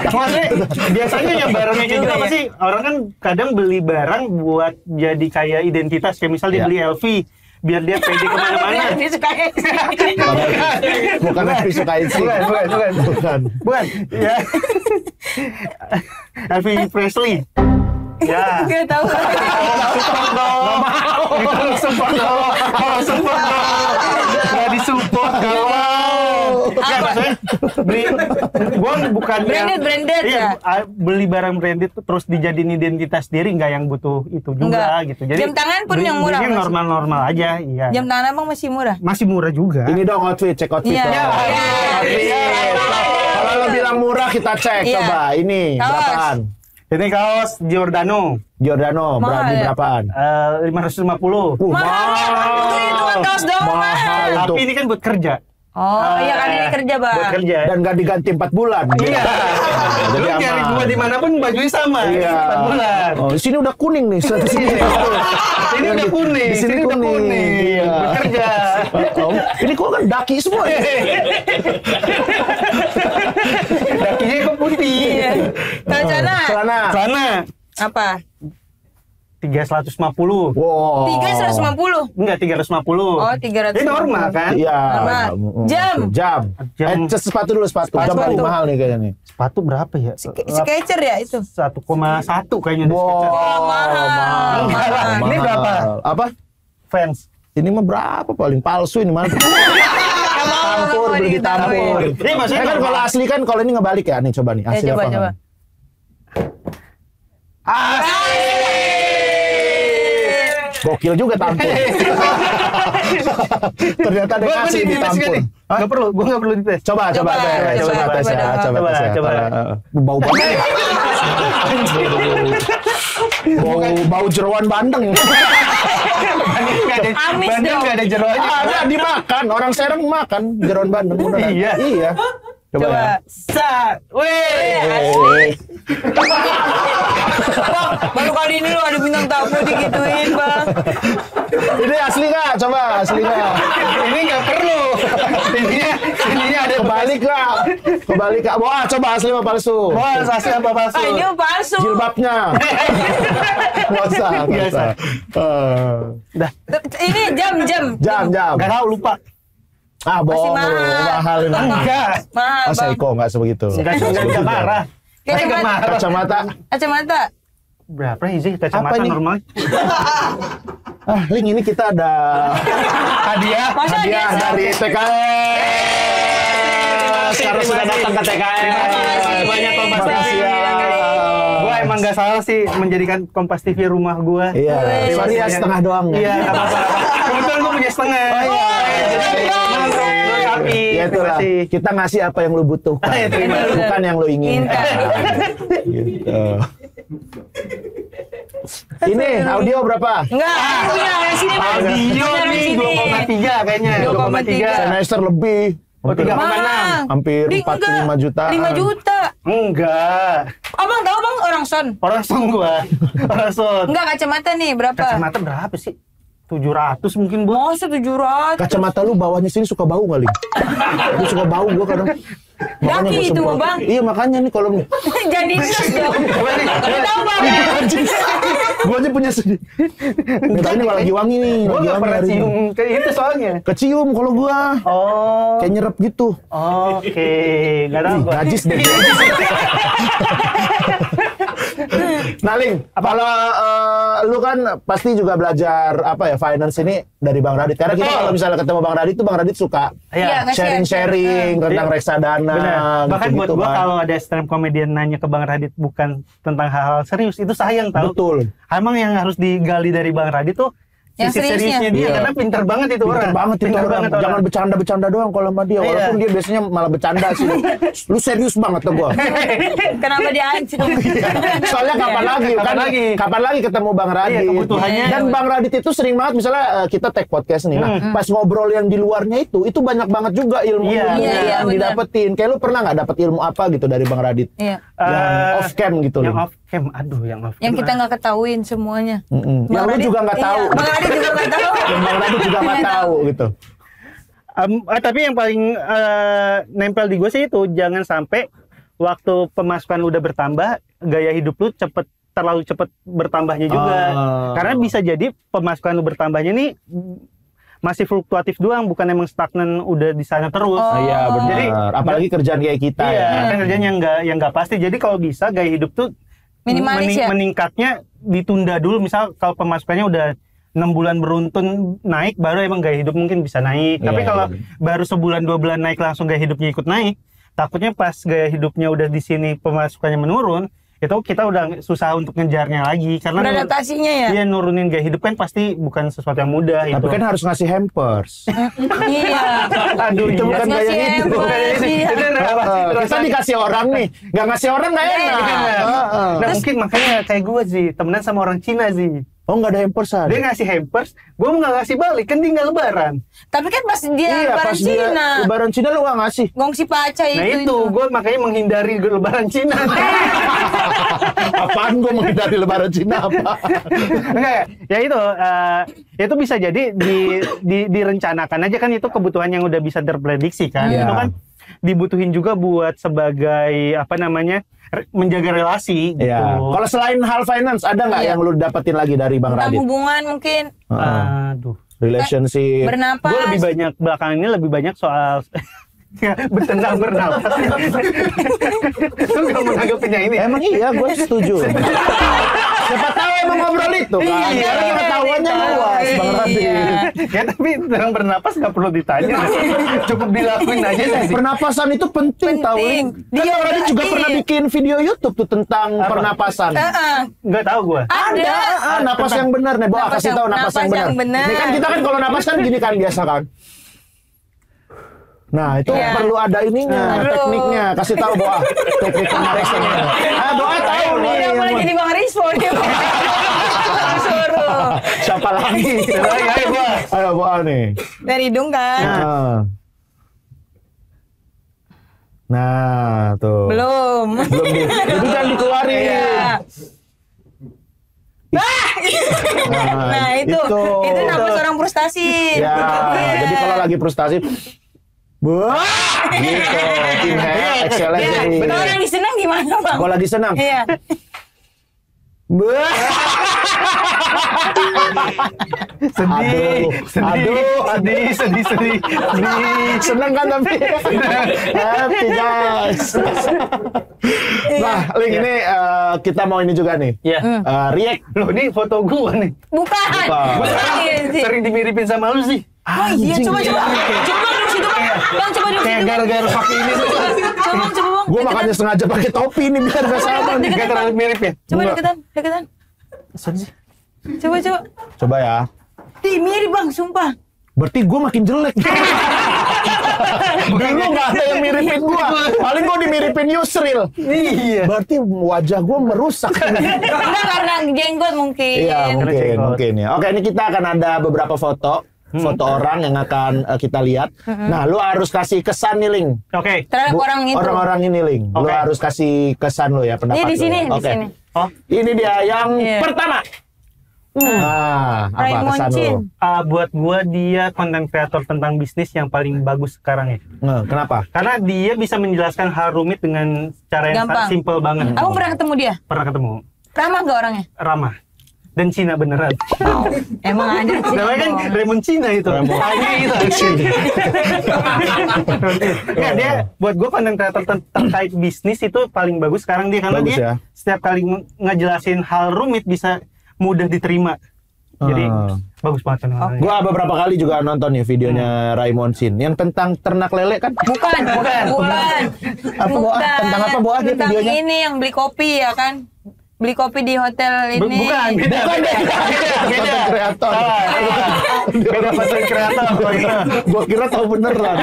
Maksudnya biasanya yang barangnya kayak gitu apa sih? Orang kan kadang beli barang buat jadi kayak identitas, kayak misal dia beli LV biar dia pede kemana-mana. Bukan yang disukain sih. Bukan. Ya. Elvis Presley. Ya. Gak tahu. Support dong. Gak disupport kalau. Gak, maksudnya beli. Gua bukan branded iya, ya. Beli barang branded terus dijadiin identitas diri, nggak yang butuh itu juga gitu. Jadi jam tangan pun yang murah. Yang normal-normal aja. Iya. Jam tangan abang masih murah. Masih murah juga. Ini dong outfit, cek outfit. Kalau lo bilang murah kita cek, coba ini berapaan? Ini kaos Giordano, berapaan? 550. Mahal. Itu kan kaos doang mahal. Tapi ini kan buat kerja. Oh, iya kan ini kerja, Bang. Buat kerja. Dan gak diganti 4 bulan. Iya. Jadi Lu cari gua dimanapun bajunya sama. Iya. 4 bulan. Oh, di sini udah kuning nih. Ini udah kuning. Di sini udah kuning. Iya. Buat kerja. Ini kok kan daki semua. Dakinya kok putih. Iya. Kalau celana apa? 350. Wow. 350. Enggak, 350. Oh, 300. Ini normal kan? Iya. Jam. Sepatu dulu, sepatu. Jam paling mahal nih kayaknya nih. Sepatu berapa ya? Skechers ya itu. 1,1 kayaknya. Mahal. Enggak lah. Ini berapa? Apa? Fans. Ini mah berapa? Paling palsu ini mana? Tampur, beli ditampur. Ini maksudnya kan kalau asli kan, kalau ini ngebalik ya. Nih coba nih, asli apa? Coba. Gokil juga tampur. Ternyata ada yang kasih di tampur. Gak perlu, gue gak perlu dites. Coba tes ya. Bau banget. Bau jeroan bandeng. Amis Bandeng dong. gak ada jeroannya. Ada dimakan, orang Serang makan jeroan bandeng. Iya. Coba. Weh. Baru kali ini lu ada bintang tamu digituin, Bang. Ini asli nggak? Coba asli nggak? Ini nggak perlu. Ininya ada Kebalik nggak? Wah, coba asli apa palsu? Wah, asli apa palsu? Ini palsu. Jilbabnya. Nggak usah. Dah. Ini jam. Gak tahu, lupa. Bohong. Mahal ini. Enggak. Mahal, Masa Bang. Iko nggak sebegitu? Enggak marah. Kacamata. Berapa sih kacamata normal? Link ini kita ada hadiah dari TKS. Sekarang sudah datang ke TKS. Terima kasih banyak Kompas TV. Gua emang nggak salah sih menjadikan Kompas TV rumah gua. Iya. Sorry ya setengah doang. Iya, nggak apa-apa. Kebetulan gua punya setengah. Jadi mantap. Iya. Itulah, kita ngasih apa yang lu butuhkan, bukan yang lu inginkan. Gitu. Ini audio berapa? Enggak, sini audio nih 2,3 kayaknya. 2,3 semester lebih. Oh, 3,6. Hampir 4-5 juta. 5 juta. Enggak. Abang tahu bang orang son? Orang son gua. Orang son. Enggak, kacamata nih berapa? Kacamata berapa sih? 700 mungkin, Bu. Masa 700? Kacamata lu bawahnya sini suka bau kali. Lu suka bau gua kadang. Makanya Daki gua itu, semprot. Bang. Iya, makanya nih kalau Jadi tes dong. Tahu bang? gua aja punya sedih. Nah, ini lagi wangi nih. Gua Lagi nggak wangi pernah hari ini. cium kayak itu soalnya. Kecium kalau gua. Oh. Kayak nyerap gitu. Oke, nggak tahu Ih, gua. najis deh. Nah, Ling, kalau lu kan pasti juga belajar apa ya finance ini dari Bang Radit. Karena kita kalau misalnya ketemu Bang Radit tuh Bang Radit suka Iya, nge-share. sharing tentang reksadana. Benar. Bahkan buat gitu-gitu gua kan. kalau ada stand comedian nanya ke Bang Radit bukan tentang hal-hal serius, itu sayang tahu. Betul. Emang yang harus digali dari Bang Radit tuh Yang sisi seriusnya. seriusnya dia Iya. karena pintar banget itu Pinter orang. banget itu Pintar orang. banget Jangan bercanda-bercanda doang kalau sama dia. Iya. Walaupun dia biasanya malah bercanda sih. Lu serius banget tuh gua. Kenapa diancam? Soalnya kapan lagi Kapan kan? lagi? Kapan lagi ketemu Bang Radit? Iya, kebutuhannya. Dan Bang Radit itu sering banget misalnya kita tag podcast nih. Nah, pas ngobrol yang di luarnya itu banyak banget juga ilmu Iya. Iya, yang benar. didapetin. Kayak lu pernah nggak dapet ilmu apa gitu dari Bang Radit? Iya. Yang off cam gitu Yang loh. off cam, aduh yang off cam. Yang kita nggak ketahuin semuanya. Yang lu juga nggak tahu. Bang Radit juga nggak tahu. Yang Bang Radit juga nggak tahu gitu. Tapi yang paling nempel di gue sih itu jangan sampai waktu pemasukan lu udah bertambah, gaya hidup lu terlalu cepet bertambahnya juga. Karena bisa jadi pemasukan lu bertambahnya nih masih fluktuatif doang, bukan emang stagnan udah di sana terus. Iya benar. Jadi Apalagi kerjaan kayak kita iya, ya. kan kerjaan yang nggak pasti. Jadi kalau bisa gaya hidup tuh Minimalis ya? meningkatnya ditunda dulu. Misal kalau pemasukannya udah 6 bulan beruntun naik, baru emang gaya hidup mungkin bisa naik. Tapi Iya, kalau iya. baru sebulan 2 bulan naik langsung gaya hidupnya ikut naik, takutnya pas gaya hidupnya udah di sini pemasukannya menurun, itu kita udah susah untuk ngejarnya lagi. Karena Beradaptasinya ya? Iya, nurunin gaya hidup kan pasti bukan sesuatu yang mudah. Tapi itu. kan harus ngasih hampers. Iya. Aduh, Itu bukan Ngasih gaya hidup. hampers, iya. Itu apa? Kita dikasih orang nih, nggak ngasih orang nggak enak. Nah, mungkin makanya kayak gue sih, temenan sama orang Cina sih. Oh nggak ada hampersan. Dia ngasih hampers, gue nggak ngasih balik, kan dia nggak lebaran. Tapi kan pas dia Iya lebaran pas dia Cina. lebaran Cina lu nggak ngasih. Gongsi paca Nah itu. itu, gue makanya menghindari lebaran Cina. Apaan gue menghindari lebaran Cina apa? Enggak, ya itu bisa jadi direncanakan aja kan, itu kebutuhan yang udah bisa terprediksi kan. Iya. Itu kan dibutuhin juga buat sebagai apa namanya menjaga relasi gitu. Iya. Kalau selain hal finance ada nggak Iya. yang lu dapetin lagi dari Bang Tentang Radit? hubungan mungkin. Aduh. Relationship. Bernapas. Gue lebih banyak belakangan ini lebih banyak soal bertentang bernapas. Lu nggak menanggapinya ini? Emang iya, gue setuju. Siapa tahu emang ngobrol itu kan. Iya. Karena pengetahuannya luas, Bang Radit. Ya tapi tentang bernapas nggak perlu ditanya, cukup dilakuin aja sih. Pernapasan itu penting, tahu. Penting. Kan Dia Bang Radit juga iya. pernah bikin video YouTube tuh tentang pernapasan. Nggak tahu gue. Ada. Napas yang benar nih, Boa Napas kasih yang- tahu napas yang napas yang benar. benar. Ini kan kita kan kalau napas kan gini kan biasa kan. Nah, itu Iya. perlu ada ininya, Perlu. tekniknya. Kasih tahu Boa, teknik pernapasannya. Boa tahu nih. Udah yang mulai mana. jadi Bang Rizpo dia. Suruh. Siapa lagi? Ayo, Boa. Ayo Boa nih. Dari hidung kan? Nah, tuh. Belum. Belum di. Itu jangan dikeluarin. Iya. Nah, itu napas orang frustasi. Ya, Iya. jadi kalau lagi frustasi, wah, gitu. Inhale, exhale Iya. jadi. Kalau orang disenang gimana, Bang? Kalau lagi senang, Iya. wah. Sedih, sedih. Seneng kan tapi happy guys. Nah, Ling ini kita mau ini juga nih. Iya. React. Loh, ini foto gua nih. Bukan. Gua sering dimiripin sama lu sih. Oh iya, coba. Coba duduk situ, Bang. Bang, coba duduk Kayak situ. gara-gara pakai ini tuh. Coba, Bang. Gue makanya sengaja pakai topi nih biar gak sama nih. Gak terlalu mirip ya? Coba Enggak. deketan. Coba. Coba ya. Ih, mirip, Bang, sumpah. Berarti gue makin jelek. Dulu nggak ada yang miripin gua. Paling gua dimiripin Yusril. Iya. Berarti wajah gua merusak. Enggak karena jenggot mungkin. Iya mungkin ya. Oke, ini kita akan ada beberapa foto orang yang akan kita lihat. Nah, lu harus kasih kesan nih, Ling. Oke. Terhadap orang itu. Orang-orang ini, Ling. Lu harus kasih kesan lu ya, pendapat Iya di lu sini, ya. di Oke. sini. Oh, Ini dia yang pertama. Apa Raymond kesan Chin. lu? buat gua dia konten kreator tentang bisnis yang paling bagus sekarang ya. Kenapa? Karena dia bisa menjelaskan hal rumit dengan cara yang Gampang. simple banget. Aku pernah ketemu dia. Pernah ketemu. Ramah nggak orangnya? Ramah. Dan Cina beneran. Emang ada sih. Namanya kan Raymond Cina itu. Hanya itu. Ya, dia buat gue konten kreator terkait bisnis itu paling bagus sekarang dia karena Bagus dia ya. setiap kali ngejelasin hal rumit bisa mudah diterima. Jadi bagus banget channel. Gua beberapa kali juga nonton nih videonya Raymond Chin yang tentang ternak lele kan? Bukan. Apa Boah? Tentang apa Boah dia Tentang videonya? ini yang beli kopi ya kan? Beli kopi di hotel ini. Bukan, beda. Konten kreator. Beda konten kreator. Gua kira tahu beneran.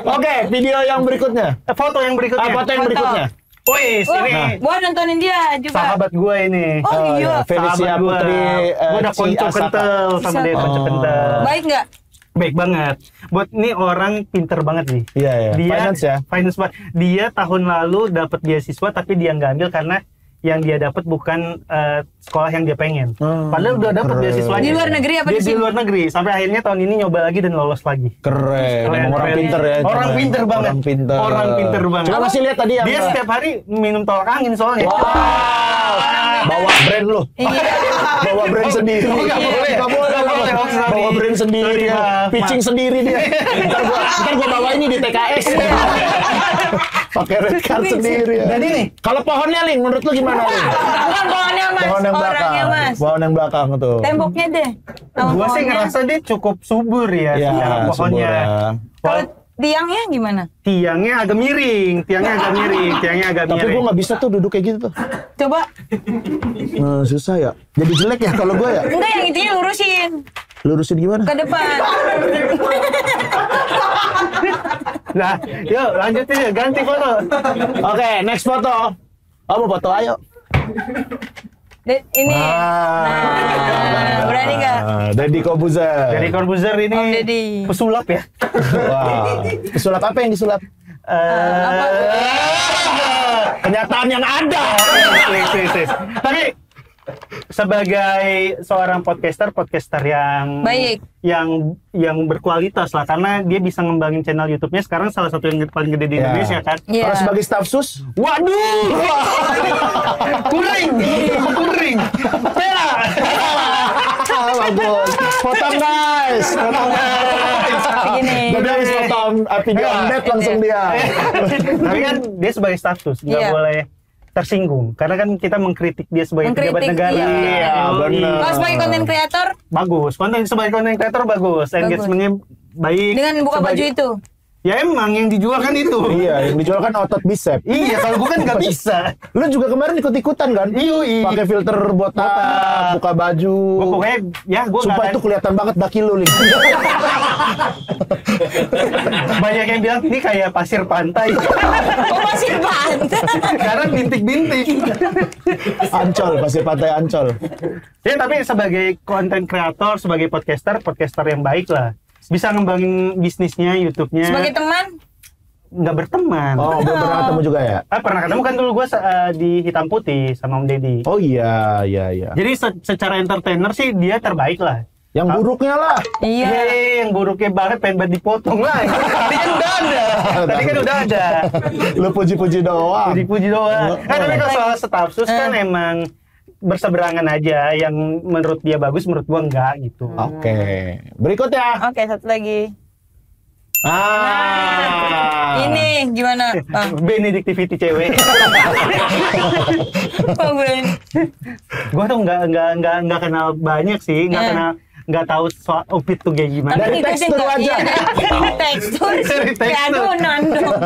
Oke, video yang berikutnya. Foto yang berikutnya. Foto yang berikutnya. Wih, Wah, ini gua nontonin dia juga. sahabat gue ini. Oh iya. Felicia Sahabat gua. Putri. Gua udah konco kental sama dia, konco kental. Baik nggak? Baik banget. Buat ini orang pinter banget nih. Iya ya. Dia Finance ya. Finance banget. Dia tahun lalu dapat beasiswa tapi dia nggak ambil karena yang dia dapat bukan sekolah yang dia pengen. Padahal udah dapat keren. beasiswanya. Di luar negeri apa dia di sini? di luar negeri. Sampai akhirnya tahun ini nyoba lagi dan lolos lagi. Keren. Emang orang Keren. pinter ya. Orang cuman. pinter banget. Orang pinter. Orang pinter banget. Coba masih lihat tadi yang Dia setiap hari minum tolak angin soalnya. Wow. Bawa brand lu. Iya. Bawa brand sendiri. Oh, nggak boleh. Nggak boleh. Nggak boleh. Oh, sorry. Bawa brand sendiri Sorry, dia. maaf. Pitching sendiri dia. Ntar gua bawa ini di TKS. Pakai red card sendiri ya. Jadi nih, Kalau pohonnya, Ling, menurut lu gimana, Ling? Bukan pohonnya mas, Pohon yang belakang. orangnya mas. Pohon yang belakang tuh. Temboknya deh. Sama gua sih pohonnya. ngerasa dia cukup subur ya, Iya, secara pohonnya. subur ya. Kalau tiangnya gimana? Tiangnya agak miring, tiangnya agak Tapi miring. gua nggak bisa tuh duduk kayak gitu tuh. Coba. Susah ya. Jadi jelek ya kalau gua ya. Enggak, yang intinya lurusin Lurusin gimana? ke depan. Nah, yuk lanjutin ya, ganti foto. Oke, next foto. Oh, mau foto, ayo. Ini. Nah, berani nggak? Deddy Kobuzer. Dari Corbuzier ini Om Deddy. pesulap ya. Wah. Pesulap apa yang disulap? Kenyataan yang ada. Please. Tapi sebagai seorang podcaster yang Baik. yang berkualitas lah, karena dia bisa ngembangin channel YouTube-nya sekarang salah satu yang paling gede di Ya. Indonesia kan. Iya. Kalau sebagai staff sus, Waduh, kuring, Pela. bagus. Potong guys. Begini. Jadi habis potong video net langsung dia. Tapi kan dia sebagai staff sus nggak Iya. boleh tersinggung karena kan kita mengkritik dia sebagai pejabat Mengkritik, negara. iya. Benar. Kalau sebagai konten kreator Bagus, sebagai konten kreator bagus, engagementnya baik. dengan buka baju itu. Ya emang yang dijual kan itu. Iya, yang dijual kan otot bicep. Iya, kalau gue kan nggak bisa. Lu juga kemarin ikut-ikutan kan? Iya. Pakai filter botak, buka baju. Gue pokoknya ya gue Sumpah itu kelihatan banget daki lu, Ling. banyak yang bilang ini kayak pasir pantai. Oh masih pantai. Karena bintik-bintik. Ancol, pasir pantai Ancol. Ya tapi sebagai konten kreator, sebagai podcaster yang baik lah. Bisa ngembangin bisnisnya, YouTube-nya. Sebagai teman, Nggak berteman. Oh, belum pernah ketemu juga ya? Pernah ketemu kan dulu gue di Hitam Putih sama Om Deddy. Oh iya. Jadi secara entertainer sih dia terbaik lah. Yang buruknya lah. iya. Yang buruknya banget pengen banget dipotong lah. Tadi kan udah ada. Lu puji-puji doang. Puji-puji doang. Tapi kalau soal staff sus kan emang berseberangan aja. Yang menurut dia bagus, menurut gua enggak gitu. Oke. Berikutnya. Oke, satu lagi. Ini. Ini gimana, Bang? Benedictivity cewek. Bang Ben. Gua tuh nggak kenal banyak sih, nggak tahu soal Upit tuh kayak gimana. Dari Ngikutin tekstur nggak? aja. Iya, tekstur. Dari tekstur. Kayak adonan dong.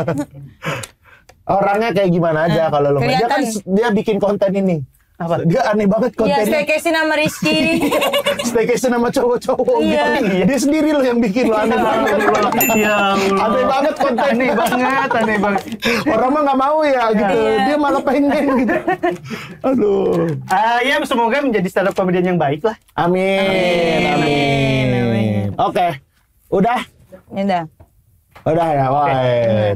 Orangnya kayak gimana aja kalau lu. Dia kan kelihatan. dia bikin konten ini. Apa? Dia aneh banget Iya, kontennya. staycation sama Rizky. Staycation sama cowok-cowok Iya. gitu. Dia sendiri loh yang bikin loh, aneh banget. Ya Allah. Aneh banget kontennya. Aneh banget. Orang mah nggak mau ya gitu. Dia malah pengen gitu. Aduh. Ya semoga menjadi stand up comedian yang baik lah. Amin. Amin. Oke. Udah. Ya Udah ya. Wah.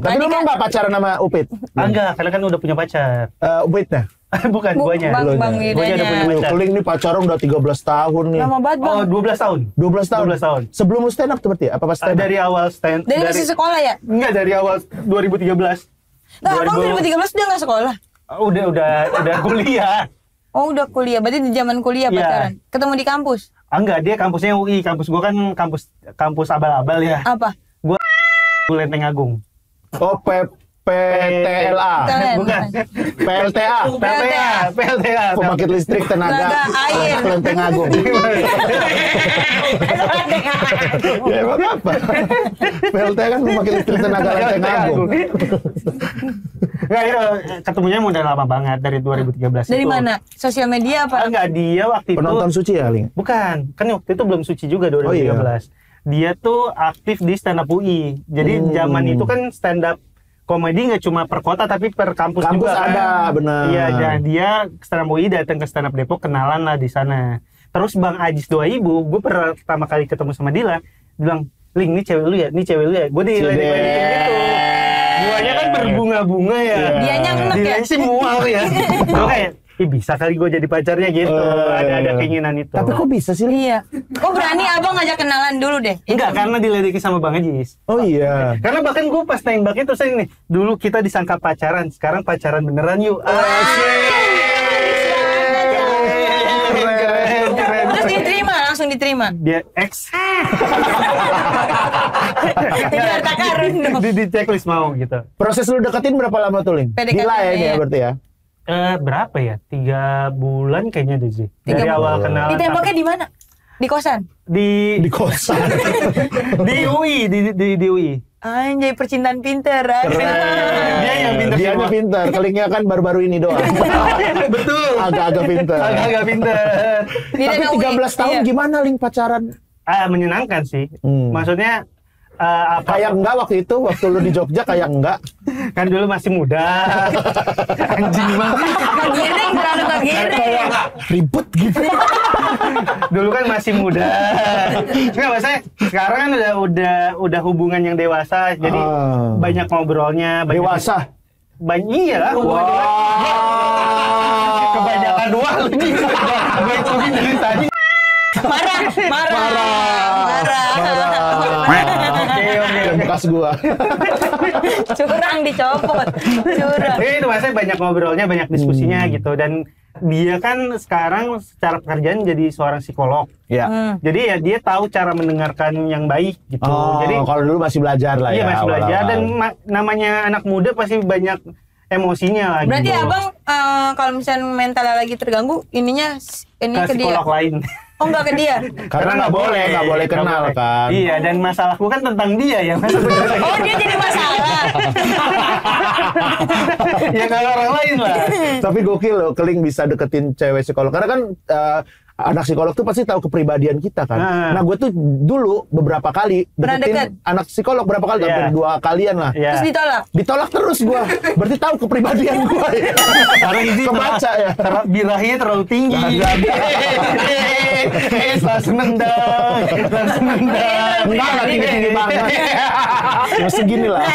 Tapi Tadi lu mau kan- nggak pacaran sama Upit? Enggak, karena kan udah punya pacar. Upitnya? Bukan, guanya. Bang Guanya udah punya Widanya. pacar. Keling nih pacaran udah 13 tahun nih. Lama banget bang. Oh, 12 tahun. 12 tahun. 12 tahun. Sebelum lu stand up tuh berarti? Apa pas stand up? Dari awal stand. Dari masih sekolah ya? Enggak, dari awal 2013. Nah, abang 2013 udah nggak sekolah? Udah kuliah. Oh udah kuliah, berarti di zaman kuliah Iya. pacaran. Ketemu di kampus? Enggak, dia kampusnya UI. Kampus gua kan kampus abal-abal ya. Apa? Lenteng Agung. Oh, PTLA. Kalian? Bukan. PLTA. PLTA. Pembangkit listrik tenaga Tenaga air. Lenteng Agung. Ya emang apa? PLTA kan pembangkit listrik tenaga Lenteng Agung. Enggak, itu ketemunya udah lama banget dari 2013 Dari itu. mana? Sosial media apa? Enggak, dia waktu itu Penonton suci ya, Ling? bukan. Kan waktu itu belum suci juga 2013. Oh, iya. Dia tuh aktif di stand up UI. Jadi zaman itu kan stand up komedi nggak cuma per kota tapi per kampus Kampus juga ada, kan. benar. Iya, dan dia stand up UI datang ke stand up Depok, kenalan lah di sana. Terus Bang Ajis 2000, gue pertama kali ketemu sama Dila, bilang, "Ling, ini cewek lu ya? Ini cewek lu ya?" Gue diledek-ledekin gitu. Guanya kan berbunga-bunga ya. Dianya enak ya? Dianya sih mual ya. Gue kayak, ih bisa kali gue jadi pacarnya gitu. Ada keinginan itu. Tapi kok bisa sih, Ling? Iya. Kok berani abang ngajak kenalan dulu deh? Enggak, karena diledekin sama Bang Ajis. Oh iya. Karena bahkan gue pas nembak itu saya nih, dulu kita disangka pacaran, sekarang pacaran beneran yuk. Keren. Terus diterima, langsung diterima. Dia X. Jadi harta karun dong. Di checklist mau gitu. Proses lu deketin berapa lama tuh, Ling? PDKT Gila ya ini ya ya. berarti ya. Berapa ya? 3 bulan kayaknya deh sih. Dari 3 awal bulan. kenalan. Ditembaknya di mana? Di kosan? Di kosan. Di UI, di UI. Anjay, percintaan pinter. Dia yang pintar Dia semua. pintar. Kelingnya kan baru-baru ini doang. Betul. Agak-agak pintar. Agak pintar. Di Tapi daerah UI. 13 tahun Iya. gimana, Ling, pacaran? Menyenangkan sih. Maksudnya Kayak enggak waktu lu di Jogja kayak enggak. kan dulu masih muda. Anjing banget. Kegiring, terlalu kegiring. Ribet gitu. Dulu kan masih muda. Enggak, maksudnya sekarang kan udah hubungan yang dewasa, jadi banyak ngobrolnya, banyak Dewasa. Iya lah hubungan dewasa. Kebanyakan doang nih. Gue ituin dari tadi. Marah. Oke. Bekas gua. Curang dicopot. Curang. Itu maksudnya banyak ngobrolnya, banyak diskusinya gitu. Dan dia kan sekarang secara pekerjaan jadi seorang psikolog. Ya. Jadi ya dia tahu cara mendengarkan yang baik gitu. Jadi Kalau dulu masih belajar lah iya ya. masih belajar awal-awal. dan namanya anak muda pasti banyak emosinya lah. Berarti gitu. abang kalau misalnya mentalnya lagi terganggu, ini Ke ke dia. psikolog lain. Oh enggak ke dia. Karena nggak boleh kenal kan. Iya, dan masalahku kan tentang dia yang Oh dia jadi masalah. ya kalau orang lain lah. Tapi gokil loh, Keling bisa deketin cewek psikolog. Karena kan anak psikolog tuh pasti tahu kepribadian kita kan. Nah, gue tuh dulu beberapa kali Pernah deketin anak psikolog berapa kali, hampir 2 kalian lah. Iya. Terus ditolak. Ditolak terus gue. Berarti tahu kepribadian gue ya. Karena ini Kebaca ya. birahnya terlalu tinggi. Langsung nendang. Enggak lah, tinggi-tinggi banget. Ya segini lah.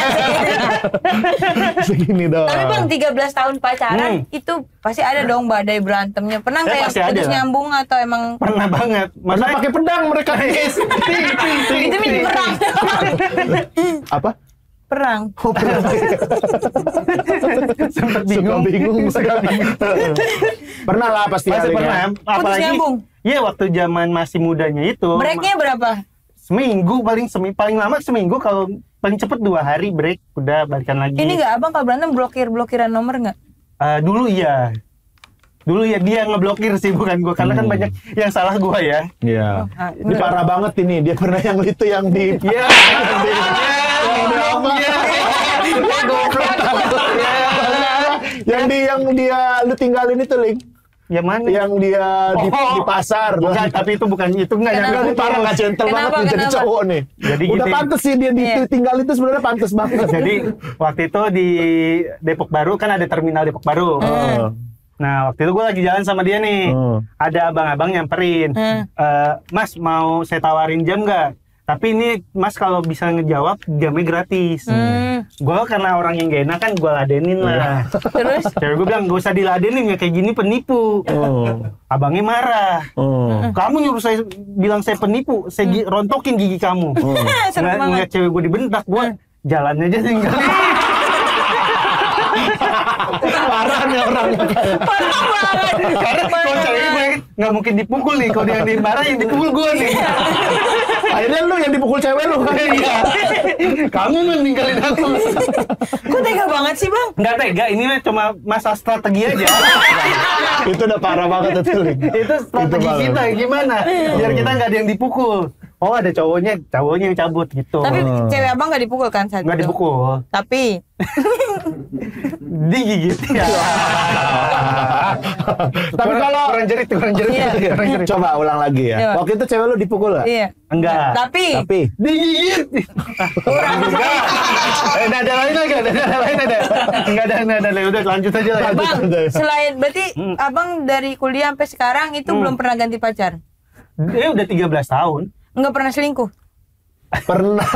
Segini dong. Tapi bang 13 tahun pacaran itu pasti ada dong badai berantemnya. Pernah nggak yang pasti ada putus lah. nyambung atau emang Pernah banget. Mana pakai pedang mereka. itu mini perang? Apa? Perang. Oh, pedang. Sempet Suka bingung. Pernah lah pasti. Masih Aling, pernah. ya. Putus nyambung? Iya, waktu zaman masih mudanya itu. Breaknya berapa? Seminggu paling lama seminggu, kalau paling cepet 2 hari break udah balikan lagi. Ini nggak abang kalau berantem blokiran nomor nggak? Dulu iya dia ngeblokir sih, bukan gua, karena kan banyak yang salah gua ya. Iya. Ah, Ini parah banget ini. Dia pernah yang itu yang di Iya. yang dia lu tinggalin itu, Ling. Yang mana? Yang dia di pasar. Bukan, tapi itu bukan itu enggak Kenapa? nyampe Ini parah nggak gentle banget nih jadi cowok nih. Jadi udah gitu. pantas sih dia ditinggal itu sebenarnya pantas banget. Jadi waktu itu di Depok Baru kan ada terminal Depok Baru. Nah waktu itu gue lagi jalan sama dia nih. Ada abang-abang nyamperin. Mas mau saya tawarin jam nggak? Tapi ini Mas kalau bisa ngejawab jamnya gratis. Gue karena orang yang gak enak kan gue ladenin lah. Terus? Cewek gue bilang gak usah diladenin ya kayak gini penipu. Abangnya marah. Kamu nyuruh saya bilang saya penipu, saya rontokin gigi kamu. Ngeliat cewek gue dibentak, gue jalan aja tinggal. Parah nih orangnya. Parah banget. Karena kalau cewek gue nggak mungkin dipukul nih, kalau dia yang dimarahin yang dipukul gue nih. Akhirnya lu yang dipukul cewek lu kan? Iya. Kamu meninggalin aku. Kok tega banget sih bang? Nggak tega, ini cuma masa strategi aja. Itu udah parah banget itu, Ling. Itu strategi Itu kita gimana? Biar kita nggak ada yang dipukul. Oh ada cowoknya yang cabut gitu. Tapi cewek abang nggak dipukul kan saat Nggak itu? dipukul. Tapi Digigit ya. Tapi kalau kurang jerit. Iya. Kurang jerit. coba ulang lagi ya. Iya. Waktu itu cewek lu dipukul nggak? iya. Enggak. Tapi Digigit. Kurang juga. Ada lain lagi, ada lain ada. Enggak ada. Udah lanjut aja lah. bang, selain berarti abang dari kuliah sampai sekarang itu belum pernah ganti pacar? Udah 13 tahun. Nggak pernah selingkuh? Pernah.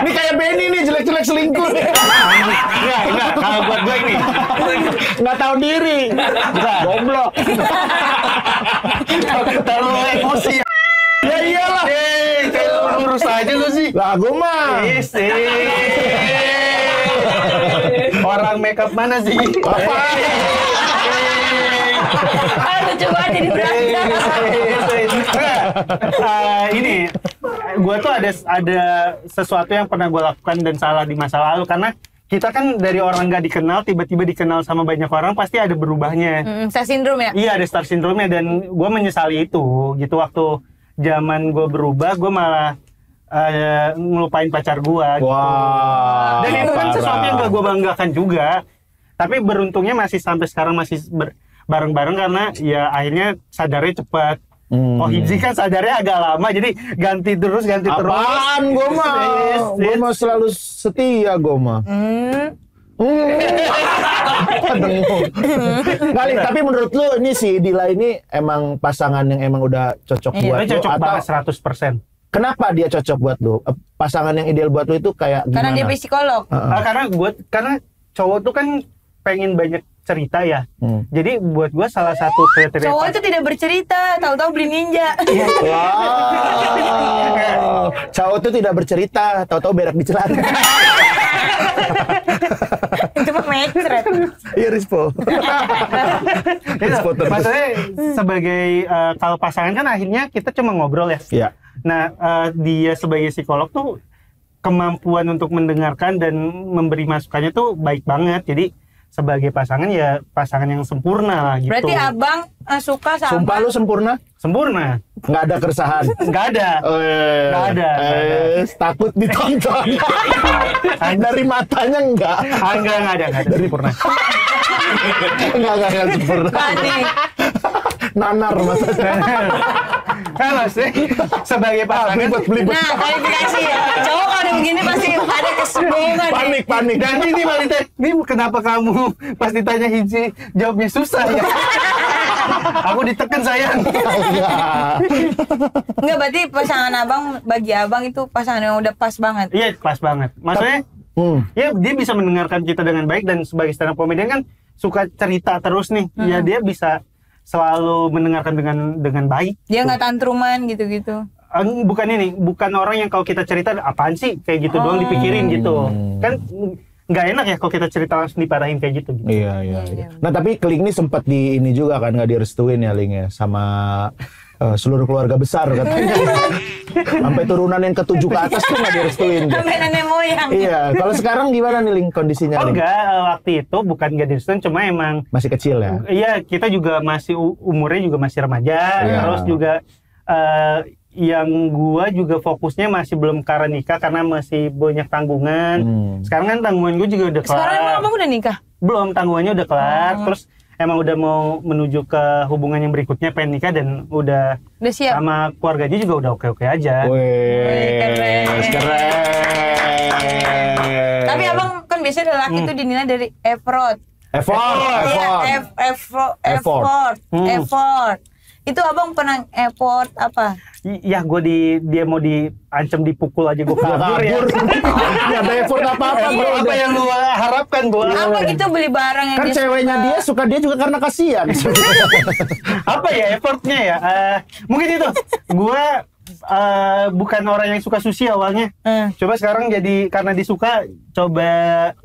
Ini kayak Benny nih jelek-jelek selingkuh nih. Enggak. Kalau buat gue ini. Nggak tahu diri. Goblok. Terlalu emosi. Ya iyalah. Kayak lurus aja lu sih. Lah gue mah. Orang makeup mana sih? Apa? Lucu banget jadi berantem. Ini gue tuh ada sesuatu yang pernah gue lakukan dan salah di masa lalu karena kita kan dari orang nggak dikenal tiba-tiba dikenal sama banyak orang pasti ada berubahnya. Star syndrome ya? Iya ada star syndrome dan gue menyesali itu gitu waktu zaman gue berubah gue malah ngelupain pacar gue. Gitu. Wah. Dan itu kan parah. sesuatu yang gak gue banggakan juga. Tapi beruntungnya masih sampai sekarang masih bareng-bareng karena ya akhirnya sadarnya cepat. Oh Hibzi kan sadarnya agak lama jadi ganti terus. Apaan gue mah? Gue mah selalu setia gue mah. Kali, tapi menurut lu ini si Dila ini emang pasangan yang emang udah cocok buat lu cocok atau banget 100%. kenapa dia cocok buat lu? Pasangan yang ideal buat lu itu kayak Karena gimana? dia psikolog. Karena cowok tuh kan pengen banyak cerita ya. Jadi buat gue salah satu kriteria Cowok itu tidak bercerita, tahu-tahu beli ninja. Wow. Cowok itu tidak bercerita, tahu-tahu berak di celana. Itu mah mecret. Iya Rispo. Rispo terus. Maksudnya sebagai kalau pasangan kan akhirnya kita cuma ngobrol ya. Iya. Nah dia sebagai psikolog tuh kemampuan untuk mendengarkan dan memberi masukannya tuh baik banget. Jadi sebagai pasangan ya pasangan yang sempurna lah gitu. Berarti abang suka sama. Sumpah lu sempurna? Sempurna. Nggak ada keresahan? Nggak ada. Nggak ada. Takut ditonton. Dari matanya enggak? Enggak ada sempurna. Enggak sempurna. Panik. Nanar maksudnya. Kan maksudnya sebagai pasangan. Belibet. Nah, kualifikasi ya. Cowok kalau udah begini pasti ada kesombongan. Panik. Dan ini Malita, ini kenapa kamu pas ditanya Hiji jawabnya susah ya? Aku ditekan sayang. Enggak, berarti pasangan abang, bagi abang itu pasangan yang udah pas banget. Iya, pas banget. Maksudnya, ya dia bisa mendengarkan kita dengan baik dan sebagai stand up comedian kan suka cerita terus nih. Ya dia bisa selalu mendengarkan dengan baik. Dia nggak tantruman gitu-gitu. Bukan orang yang kalau kita cerita apaan sih kayak gitu doang dipikirin gitu. Kan nggak enak ya kalau kita cerita langsung diparahin kayak gitu. Iya. Nah tapi Ling ini sempat di ini juga kan nggak direstuin ya Ling ya sama seluruh keluarga besar katanya. Sampai turunan yang ke-7 ke atas tuh nggak direstuin. Sampai nenek moyang. Iya. Kalau sekarang gimana nih Ling kondisinya? Ling? Enggak, waktu itu bukan nggak direstuin, cuma emang Masih kecil ya? Iya, kita juga masih umurnya juga masih remaja, terus juga yang gua juga fokusnya masih belum ke arah nikah karena masih banyak tanggungan. Sekarang kan tanggungan gua juga udah kelar. Sekarang emang abang udah nikah? Belum, tanggungannya udah kelar. Terus emang udah mau menuju ke hubungan yang berikutnya, pengen nikah dan udah siap. sama keluarganya juga udah oke-oke aja. Keren. Tapi abang kan biasanya laki itu dinilai dari effort. Effort. Itu abang pernah effort apa? Ya dia mau diancam dipukul aja gue kabur ya. Nggak ada effort apa-apa bro. Apa yang lu harapkan bro? Apa gitu beli barang yang Kan dia ceweknya suka? dia suka dia juga karena kasihan. Apa ya effortnya ya? Mungkin itu. Gue bukan orang yang suka sushi awalnya. Coba sekarang jadi karena disuka, coba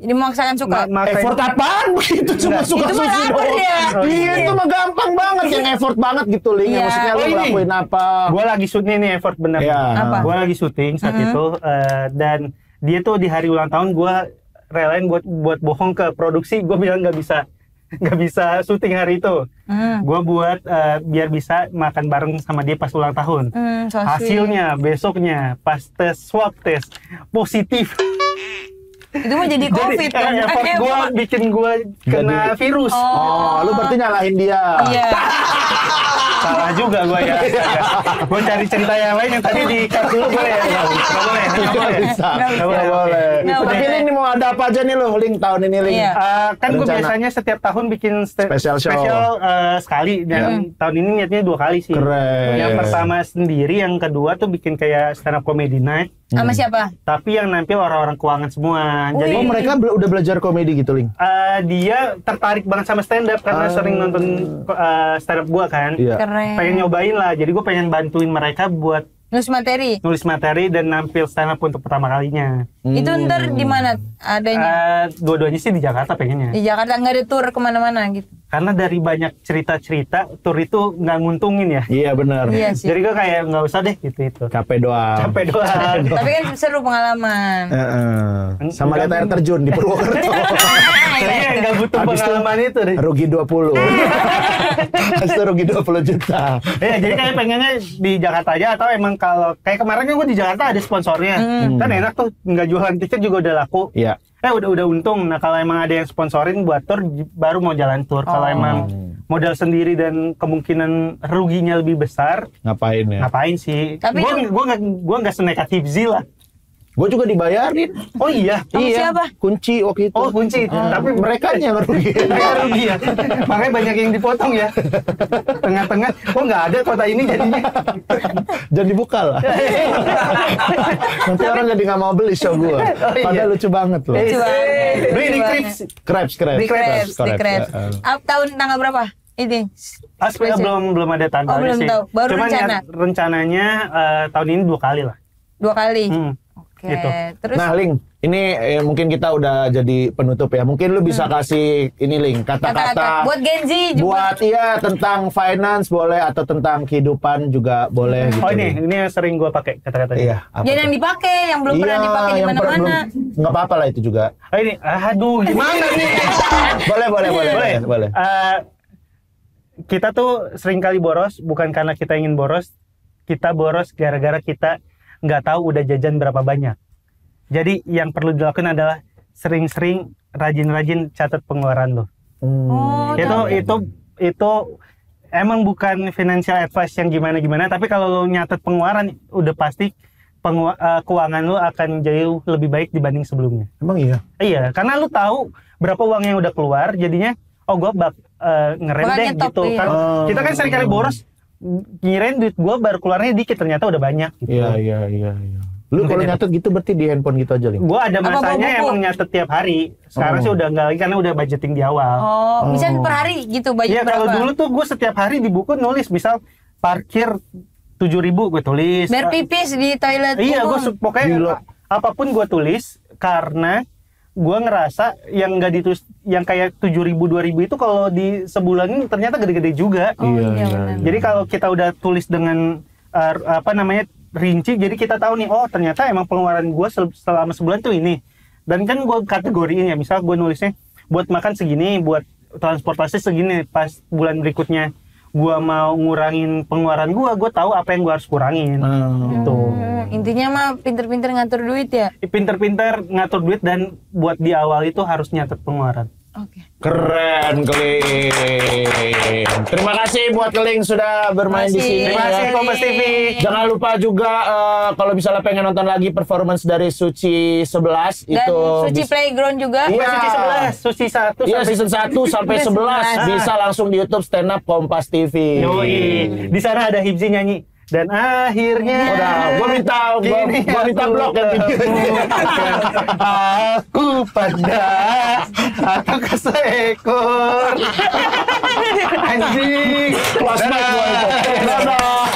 Jadi memaksakan suka. Effort apaan begitu cuma suka Itu mah sushi lapar doang. ya. Iya itu mah gampang banget yang effort banget gitu Ling. Iya. Maksudnya lu Oh, ini. ngelakuin apa? gue lagi syuting nih effort bener. Iya. Apa? Gue lagi syuting saat itu dan dia tuh di hari ulang tahun gue relain buat bohong ke produksi. Gue bilang nggak bisa syuting hari itu. Gue buat biar bisa makan bareng sama dia pas ulang tahun. So sweet. Hasilnya besoknya pas tes swab test positif. Itu mah jadi COVID dong. Effort gue bikin gue kena virus. Oh, lu berarti nyalahin dia. Iya. Salah juga gue ya. Gue cari cerita yang lain yang tadi di-cut dulu boleh ya? Nggak boleh. Nggak bisa. Nggak Nggak boleh. Nggak Tapi boleh. Ling ini mau ada apa aja nih lu Ling tahun ini Ling? Iya. Kan gue Rencana. biasanya setiap tahun bikin Special show. sekali dan tahun ini niatnya 2 kali sih. Keren. Yang pertama sendiri, yang kedua tuh bikin kayak stand up comedy night, Sama siapa? tapi yang nampil orang-orang keuangan semua. Jadi Oh mereka udah belajar komedi gitu Ling? dia tertarik banget sama stand up karena sering nonton stand up gua kan. Iya. Keren. Pengen nyobain lah. Jadi gue pengen bantuin mereka buat Nulis materi. nulis materi dan nampil stand up untuk pertama kalinya. Itu ntar di mana adanya? Dua-duanya sih di Jakarta pengennya. Di Jakarta nggak ada tour kemana-mana gitu. Karena dari banyak cerita-cerita, tur itu nggak nguntungin ya. Iya benar. Iya sih. Jadi gue kayak nggak usah deh gitu. Capek doang. Capek doang. Tapi kan seru pengalaman. Sama lihat air terjun di Purwokerto. Kayaknya nggak butuh Habis itu pengalaman itu deh. Rugi 20. Habis itu rugi 20 juta. Ya, jadi kayak pengennya di Jakarta aja atau emang kalau kayak kemarin kan gue di Jakarta ada sponsornya. Kan enak tuh, nggak jualan tiket juga udah laku. Iya. Udah untung. Nah kalau emang ada yang sponsorin buat tur, baru mau jalan tur. Kalau emang modal sendiri dan kemungkinan ruginya lebih besar, Ngapain ya? ngapain sih? Tapi Gue nggak senekat Hifzi lah. Gue juga dibayarin. Oh iya. Sama siapa? Kunci waktu itu. Oh kunci. Tapi Mereka yang rugi. mereka rugi ya. Makanya banyak yang dipotong ya. Tengah-tengah, kok nggak ada kota ini jadinya. Jangan dibuka lah. Nanti orang jadi nggak mau beli show gue. Padahal lucu banget loh. Bro, ini Crips. Crabs. Di Krebs. Tahun tanggal berapa? Ini. Belum ada tanggalnya belum sih. tahu. Baru Cuman rencana? ya, rencananya tahun ini 2 kali lah. 2 kali. Oke. gitu. Terus Nah Ling, ini mungkin kita udah jadi penutup ya. Mungkin lu bisa kasih ini Ling, kata-kata buat Gen Z juga. buat tentang finance boleh atau tentang kehidupan juga boleh gitu. Oh ini yang sering gue pakai kata-katanya. Iya. apa Jangan tuh? yang dipakai, yang belum pernah dipakai di yang mana-mana. nggak apa-apa lah itu juga. Oh ini, aduh gimana nih? boleh. Kita tuh sering kali boros, bukan karena kita ingin boros. Kita boros gara-gara kita nggak tahu udah jajan berapa banyak. Jadi yang perlu dilakukan adalah sering-sering rajin-rajin catat pengeluaran lo. Oh, Itu emang bukan financial advice yang gimana-gimana, tapi kalau lo nyatet pengeluaran udah pasti keuangan lo akan jauh lebih baik dibanding sebelumnya. Emang iya. Iya, karena lo tahu berapa uang yang udah keluar, jadinya gue ngerem Bakal deh nyetop, gitu. iya. Kan kita kan sering kali boros, ngirain duit gue baru keluarnya dikit, ternyata udah banyak gitu. Iya. Lu kalau nyatet gitu berarti di handphone gitu aja Ling. Gue ada Apa masanya buku? emang nyatet tiap hari. Sekarang sih udah enggak lagi karena udah budgeting di awal. Oh, misalnya per hari gitu budget Iya, berapa? kalau dulu tuh gue setiap hari di buku nulis, misal parkir 7.000 gue tulis. Bayar pipis di toilet Iya, gue umum. pokoknya apapun gue tulis karena gue ngerasa yang nggak ditulis yang kayak 7.000 2.000 itu kalau di sebulan ini ternyata gede-gede juga. Oh, iya, benar. Jadi kalau kita udah tulis dengan rinci, jadi kita tahu nih, oh ternyata emang pengeluaran gue selama sebulan tuh ini. Dan kan gue kategoriin ya, misal gue nulisnya buat makan segini, buat transportasi segini, pas bulan berikutnya gue mau ngurangin pengeluaran gue tahu apa yang gue harus kurangin. Gitu. Intinya mah pinter-pinter ngatur duit ya. Pinter-pinter ngatur duit dan buat di awal itu harus nyatet pengeluaran. Oke. Keren, Keling. Terima kasih buat Keling sudah bermain di sini. Terima kasih Kompas TV. Jangan lupa juga kalau misalnya pengen nonton lagi performance dari Suci 11 Dan itu Suci Playground juga. Iya. Suci 11, Suci 1 Iya, season 1 sampai 11 bisa langsung di YouTube Stand Up Kompas TV. Yoi. Di sana ada Hibzi nyanyi. Dan akhirnya Udah, gua minta blok yang videonya. Aku pada atau keseekor anjing. Kelas naik gua itu. Dadah.